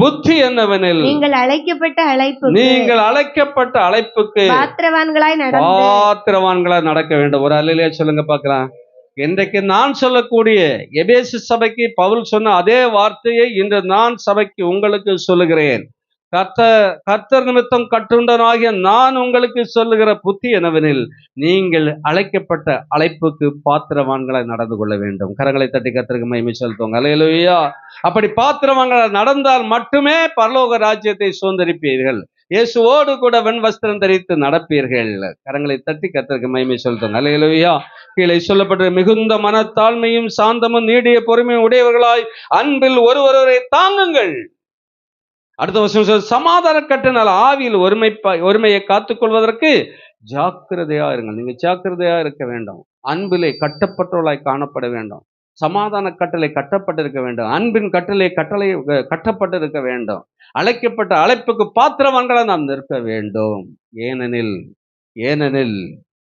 புத்தி என்னவெனில், நீங்கள் அழைக்கப்பட்ட அழைப்புக்கு பாத்திரவான்களாய் நடக்க வேண்டும். ஒரு அல்லேலூயா சொல்லுங்க பார்க்கலாம். இன்றைக்கு நான் சொல்லக்கூடிய எபேசு சபைக்கு பவுல் சொன்ன அதே வார்த்தையை இன்று நான் சபைக்கு உங்களுக்கு சொல்லுகிறேன். கர்த்தர் நிமித்தம் கட்டுண்டனாகிய நான் உங்களுக்கு சொல்லுகிற புத்தி என்னவெனில், நீங்கள் அழைக்கப்பட்ட அழைப்புக்கு பாத்திரவான்களை நடந்து கொள்ள வேண்டும். கரங்களை தட்டி கர்த்தருக்கு மகிமை செலுத்துவோம். அல்லேலூயா. அப்படி பாத்திரவான்களை நடந்தால் மட்டுமே பரலோக ராஜ்யத்தை சுதந்தரிப்பீர்கள். இயேசுவோடு கூட வெண் வஸ்திரம் தரித்து நடப்பீர்கள். கரங்களை தட்டி கர்த்தருக்கு மகிமை செலுத்துவோம். அல்லேலூயா. கீழே சொல்லப்பட்ட மிகுந்த மனத்தாழ்மையும் சாந்தமும் நீடிய பொறுமையும் உடையவர்களாய் அன்பில் ஒருவரை தாங்குங்கள். அடுத்த வருஷம் சமாதான கட்டினால் ஆவியில் ஒருமையை காத்துக்கொள்வதற்கு ஜாக்கிரதையா இருங்கள். நீங்க ஜாக்கிரதையா இருக்க வேண்டும். அன்பிலே கட்டப்பட்டவர்களாய் காணப்பட வேண்டும். சமாதான கட்டளை கட்டப்பட்டிருக்க வேண்டும். அன்பின் கட்டளை கட்டப்பட்டிருக்க வேண்டும். அழைக்கப்பட்ட அழைப்புக்கு பாத்திரவான்களை நாம் நிற்க வேண்டும். ஏனெனில்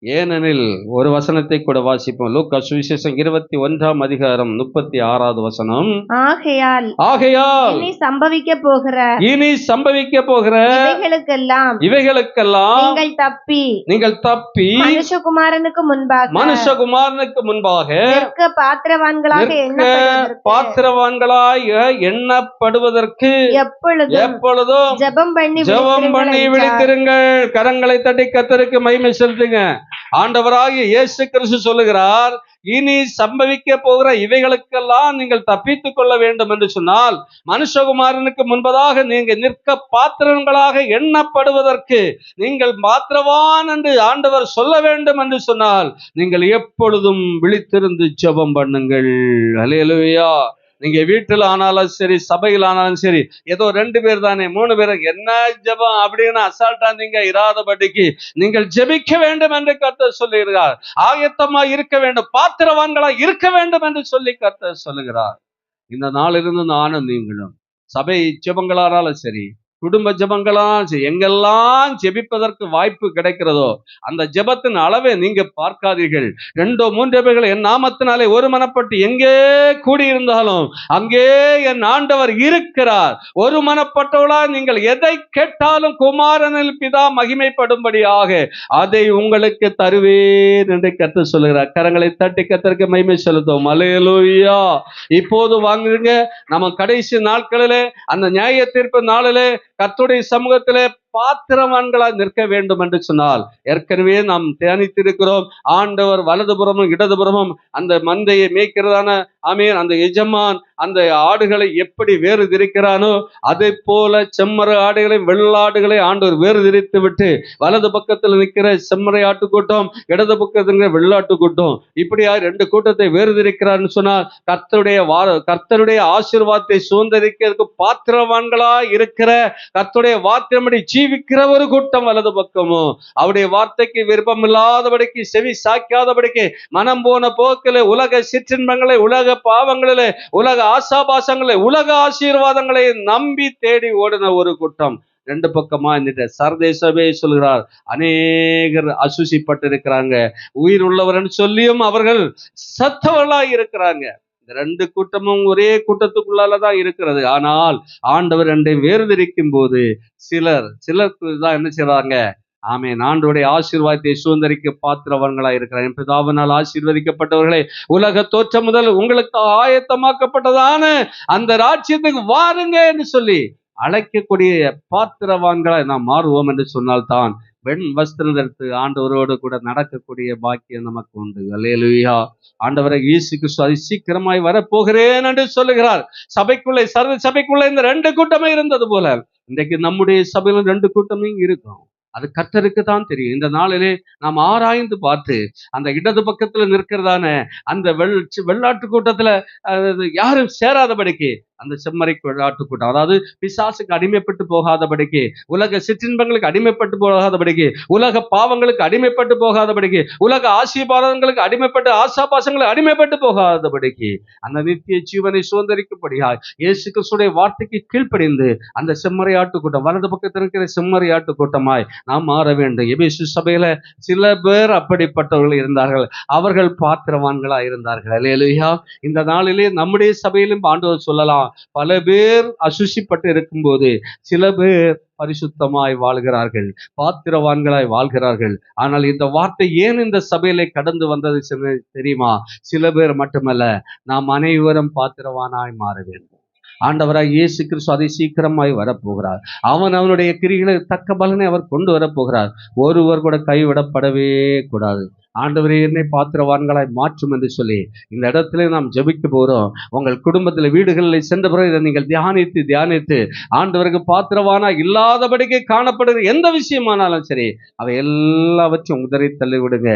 ஏனெனில் ஒரு வசனத்தை கூட வாசிப்போம். லூக்கா சுவிசேஷம் 21ஆம் அதிகாரம் 36வது வசனம். ஆகையால் ஆகையால் இனி சம்பவிக்க போகிற இவைகளுக்கெல்லாம் நீங்கள் தப்பி மனுஷகுமாரனுக்கு முன்பாக நிற்க பாத்திரவான்களாக எண்ணப்படுவதற்கு எப்பொழுதும் ஜெபம் பண்ணி விழித்திருங்கள். கரங்களை தட்டி கர்த்தருக்கு மகிமை செலுத்துங்க. ஆண்டவராகிய இயேசு கிறிஸ்து சொல்லுகிறார், இனி சம்பவிக்க போகிற இவைகளுக்கெல்லாம் நீங்கள் தப்பித்துக் கொள்ள வேண்டும் என்று சொன்னால், மனுஷகுமாரனுக்கு முன்பதாக நீங்க நிற்க பாத்திரங்களாக எண்ணப்படுவதற்கு நீங்கள் பாத்திரவான் என்று ஆண்டவர் சொல்ல வேண்டும் என்று சொன்னால், நீங்கள் எப்பொழுதும் விழித்திருந்து ஜெபம் பண்ணுங்கள். அல்லேலூயா. நீங்க வீட்டில் ஆனாலும் சரி, சபையில் ஆனாலும் சரி, ஏதோ 2 பேர் தானே 3 பேர் என்ன ஜெபம் அப்படின்னு அசால்ட்டா நீங்க இராதபடிக்கு நீங்கள் ஜெபிக்க வேண்டும் என்று கர்த்தர் சொல்லுகிறார். ஆயத்தமா இருக்க வேண்டும், பாத்திரவான்களா இருக்க வேண்டும் என்று சொல்லி கர்த்தர் சொல்லுகிறார். இந்த நாளிலிருந்து நானும் நீங்களும் சபை ஜெபங்களானாலும் சரி, குடும்ப ஜெபங்களாம் சரி, எங்கெல்லாம் ஜெபிப்பதற்கு வாய்ப்பு கிடைக்கிறதோ அந்த ஜெபத்தின் அளவை நீங்க பார்க்காதீர்கள். 2 3 பேர்கள் என் நாமத்தினாலே ஒருமனப்பட்டு எங்கே கூடியிருந்தாலும் அங்கே என் ஆண்டவர் இருக்கிறார். ஒருமனப்பட்டவளா நீங்கள் எதை கேட்டாலும் குமாரனில் பிதா மகிமைப்படும்படியாக அதை உங்களுக்கு தருவேன் என்று கர்த்தர் சொல்லுகிறார். கரங்களை தட்டி கர்த்தருக்கு மகிமை செலுத்துவோம். அல்லேலூயா. இப்போது வாங்குங்க. நம்ம கடைசி நாட்களிலே, அந்த நியாய தீர்ப்பு நாளிலே கர்த்தருடைய சமூகத்திலே பாத்திரவான்களா நிற்க வேண்டும் என்று சொன்னால், ஏற்கனவே நாம் தியானித்திருக்கிறோம். ஆண்டவர் வலதுபுறமும் இடதுபுறமும் அந்த மந்தையை மேய்க்கிறதான ஆமென் அந்த எஜமான் அந்த ஆடுகளை எப்படி வேறுதிரிக்கிறானோ, அதே போல செம்மறை ஆடுகளை வெள்ளாடுகளை ஆண்டவர் வேறுதிரித்து விட்டு வலது பக்கத்தில் நிற்கிற செம்மறை ஆட்டுக்கூட்டம், இடது பக்கத்தில் வெள்ளாட்டு கூட்டம், இப்படியா 2 கூட்டத்தை வேறுதிரிக்கிறான்னு சொன்னால், கர்த்தருடைய ஆசீர்வாதத்தை சுதந்தரிக்கிறதுக்கு பாத்திரவான்களா இருக்கிற, கர்த்தருடைய வார்த்தையின்படி ஜீவிக்கிற ஒரு கூட்டம் வலது பக்கமும், அவருடைய வார்த்தைக்கு விருப்பம் இல்லாதபடிக்கு, செவி சாய்க்காதபடிக்கு, மனம் போன போக்கிலே உலக சிற்றின்பங்களை, உலக பாவங்களிலே, உலக ஆசாபாசங்களை, உலக ஆசீர்வாதங்களை நம்பி தேடி ஓடின ஒரு கூட்டம் 2 பக்கமா இருந்துட்டு சர்தேசவே சொல்கிறார், அநேகர் அசுசிப்பட்டு இருக்கிறாங்க, உயிர் உள்ளவர்னு சொல்லியும் அவர்கள் சத்தவர்களா இருக்கிறாங்க. இந்த 2 கூட்டமும் ஒரே கூட்டத்துக்குள்ளாலதான் இருக்கிறது. ஆனால் ஆண்டவர் 2 வேறுதிரிக்கும் போது சிலருக்கு தான் என்ன செய்றாங்க, ஆமென், ஆண்டவருடைய ஆசீர்வாதத்தை சுதந்தரிக்க பாத்திரவான்களா இருக்கிறார். என் பிதாவினால் ஆசீர்வதிக்கப்பட்டவர்களே, உலக தோற்றம் முதல் உங்களுக்கு ஆயத்தமாக்கப்பட்டதான அந்த ராஜ்யத்துக்கு வாருங்க என்று சொல்லி அழைக்கக்கூடிய பாத்திரவான்களை நாம் மாறுவோம் என்று சொன்னால்தான் வெண் வஸ்திரம் தரித்து ஆண்டவரோடு கூட நடக்கக்கூடிய பாக்கியம் நமக்கு உண்டு. அல்லேலூயா. ஆண்டவரை இயேசு கிறிஸ்து அதி சீக்கிரமாய் வரப்போகிறேன் என்று சொல்லுகிறார். சபைக்குள்ளே இந்த 2 கூட்டமே இருந்தது போல இன்றைக்கு நம்முடைய சபையில 2 கூட்டமே இருக்கும். அது கர்த்தருக்கு தான் தெரியும். இந்த நாளிலே நாம் ஆராய்ந்து பார்த்து அந்த இடது பக்கத்துல நிற்கிறதான அந்த வெள்ளாட்டு கூட்டத்துல யாரும் சேராதபடிக்கு, அந்த செம்மறை வெள்ளாட்டு கூட்டம், அதாவது பிசாசுக்கு அடிமைப்பட்டு போகாதபடிக்கு, உலக சிற்றின்பங்களுக்கு அடிமைப்பட்டு போகாதபடிக்கு, உலக பாவங்களுக்கு அடிமைப்பட்டு போகாதபடிக்கு, உலக ஆசீர்வாதங்களுக்கு அடிமைப்பட்டு, ஆசாபாசங்களுக்கு அடிமைப்பட்டு போகாதபடிக்கு, அந்த நித்திய ஜீவனை சுதந்தரிக்கும்படியாய் இயேசு கிறிஸ்துவின் வார்த்தைக்கு கீழ்ப்படிந்து அந்த செம்மறையாட்டு கூட்டம், வலது பக்கத்தில் இருக்கிற செம்மறையாட்டு கூட்டமாய் நாம் மாற வேண்டும். எபேசு சபையில சில பேர் அப்படிப்பட்டவர்கள் இருந்தார்கள். அவர்கள் பாத்திரவான்களா இருந்தார்கள். அல்லேலூயா. இந்த நாளிலே நம்முடைய சபையிலும் ஆண்டவர் சொல்லலாம், பல பேர் அசுசிப்பட்டு இருக்கும்போது சில பேர் பரிசுத்தமாய் வாழ்கிறார்கள், பாத்திரவான்களாய் வாழ்கிறார்கள். ஆனால் இந்த வார்த்தை ஏன் இந்த சபையிலே கடந்து வந்தது தெரியுமா? சில பேர் மட்டுமல்ல, நாம் அனைவரும் பாத்திரவானாய் மாற வேண்டும். ஆண்டவராய் இயேசு கிறிஸ்து அதை சீக்கிரமாய் வரப்போகிறார். அவனுடைய கிரிகளுக்கு தக்க பலனை அவர் கொண்டு வரப்போகிறார். ஒருவர் கூட கைவிடப்படவே கூடாது. ஆண்டவரே என்னை பாத்திரவான்களாய் மாற்றும் என்று சொல்லி இந்த இடத்துல நாம் ஜெபிக்க போகிறோம். உங்கள் குடும்பத்தில் வீடுகளில் சென்ற பிறகு இதை நீங்கள் தியானித்து ஆண்டவருக்கு பாத்திரவானா இல்லாதபடிக்கு காணப்படுகிற எந்த விஷயமானாலும் சரி, அவை எல்லாவற்றையும் உதறி தள்ளி விடுங்க.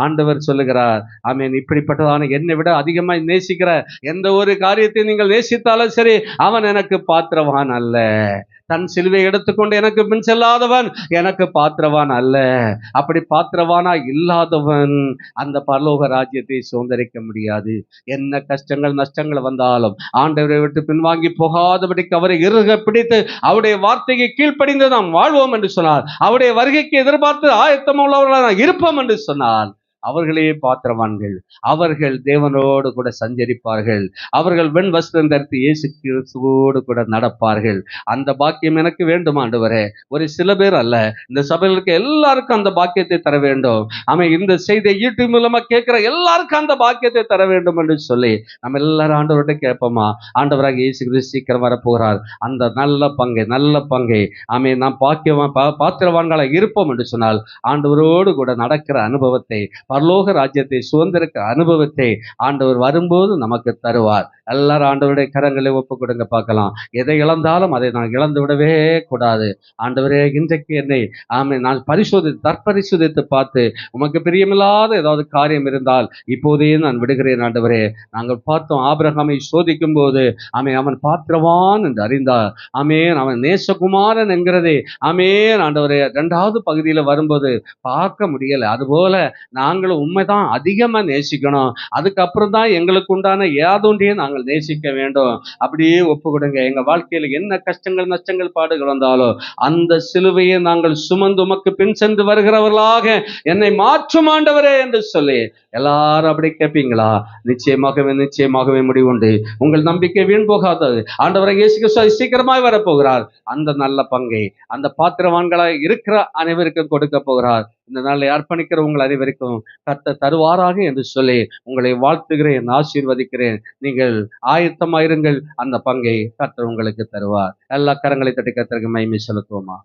ஆண்டவர் சொல்லுகிறார், ஆமென், இப்படிப்பட்டதான என்னை விட அதிகமாய் நேசிக்கிற எந்த ஒரு காரியத்தை நீங்கள் நேசித்தாலும் சரி, அவன் எனக்கு பாத்திரவான் அல்ல. தன் சிலுவை எடுத்துக்கொண்டு எனக்கு பின் செல்லாதவன் எனக்கு பாத்திரவான் அல்ல. அப்படி பாத்திரவானா இல்லாதவன் அந்த பரலோக ராஜ்யத்தை சுதந்தரிக்க முடியாது. என்ன கஷ்டங்கள் நஷ்டங்கள் வந்தாலும் ஆண்டவரை விட்டு பின்வாங்கி போகாதபடிக்கு அவரை இறுக பிடித்து அவருடைய வார்த்தைக்கு கீழ்ப்படிந்து நாம் வாழ்வோம் என்று சொன்னார், அவருடைய வருகைக்கு எதிர்பார்த்து ஆயத்தம் உள்ளவர்களாக நாம் இருப்போம் என்று சொன்னார், அவர்களே பாத்திரவான்கள். அவர்கள் தேவனோடு கூட சஞ்சரிப்பார்கள். அவர்கள் வெண் வஸ்திரம் தரித்து இயேசு கிறிஸ்துவோடு கூட நடப்பார்கள். அந்த பாக்கியம் எனக்கு வேண்டும் ஆண்டவரே. ஒரு சில பேர் அல்ல, இந்த சபையில் இருக்க எல்லாருக்கும் அந்த பாக்கியத்தை தர வேண்டும். ஆமென். இந்த செய்தியை யூடியூப் மூலமா கேட்கிற எல்லாருக்கும் அந்த பாக்கியத்தை தர வேண்டும் என்று சொல்லி நம்ம எல்லாரும் ஆண்டவர்கிட்ட கேட்போமா? ஆண்டவராக இயேசு கிறிஸ்து சீக்கிரம் வரப்போகிறார். அந்த நல்ல பங்கை ஆமென் நாம் பாத்திரவான்களாக இருப்போம் என்று சொன்னால் ஆண்டவரோடு கூட நடக்கிற அனுபவத்தை, பரலோக ராஜ்யத்தை சுதந்திரிக்க அனுபவத்தை ஆண்டவர் வரும்போது நமக்கு தருவார். எல்லாரும் ஆண்டவருடைய கரங்களை ஒப்பு கொடுங்க பார்க்கலாம். எதை இழந்தாலும் அதை நான் இழந்து விடவே கூடாது. ஆண்டவரே, இன்றைக்கு என்னை நான் தற்பரிசோதித்து பார்த்து உமக்கு பிரியமில்லாத ஏதாவது காரியம் இருந்தால் இப்போதே நான் விடுகிறேன் ஆண்டவரே. நாங்கள் பார்த்தோம், ஆபிரகாமை சோதிக்கும் போது அவன் பாத்திரவான் என்று அறிந்தார். அவன் நேசகுமாரன் என்கிறதே ஆண்டவரே 2வது பகுதியில் வரும்போது பார்க்க முடியல. அதுபோல நாங்களும் உண்மைதான் அதிகமா நேசிக்கணும். அதுக்கப்புறம் தான் எங்களுக்கு உண்டான ஏதொன்றையும் நாங்கள் நேசிக்க வேண்டும். அப்படியே ஒப்பு கொடுங்க. எங்க வாழ்க்கையில என்ன கஷ்டங்கள் நஷ்டங்கள் பாடுகள் வந்தாலும் அந்த சிலுவையை நாங்கள் சுமந்து உமக்கு பின் சென்று வருகிறவர்களாக என்னை மாற்றும் ஆண்டவரே என்று சொல்லி எல்லாரும் அப்படி கேட்பீங்களா? நிச்சயமாகவே முடிவுண்டு. உங்கள் நம்பிக்கை வீண் போகாதது. ஆண்டவரை இயேசு கிறிஸ்து சீக்கிரமாய் வரப்போகிறார். அந்த நல்ல பங்கை அந்த பாத்திரவான்களாய் இருக்கிற அனைவருக்கும் கொடுக்க போகிறார். இந்த நாளை அர்ப்பணிக்கிற உங்கள் அனைவருக்கும் கர்த்தர் தருவாராக என்று சொல்லி உங்களை வாழ்த்துகிறேன், ஆசீர்வதிக்கிறேன். நீங்கள் ஆயத்தமாயிருங்கள், அந்த பங்கை கர்த்தர் உங்களுக்கு தருவார். எல்லா கரங்களை தட்டி கர்த்தருக்கு மகிமை செலுத்துவோமா?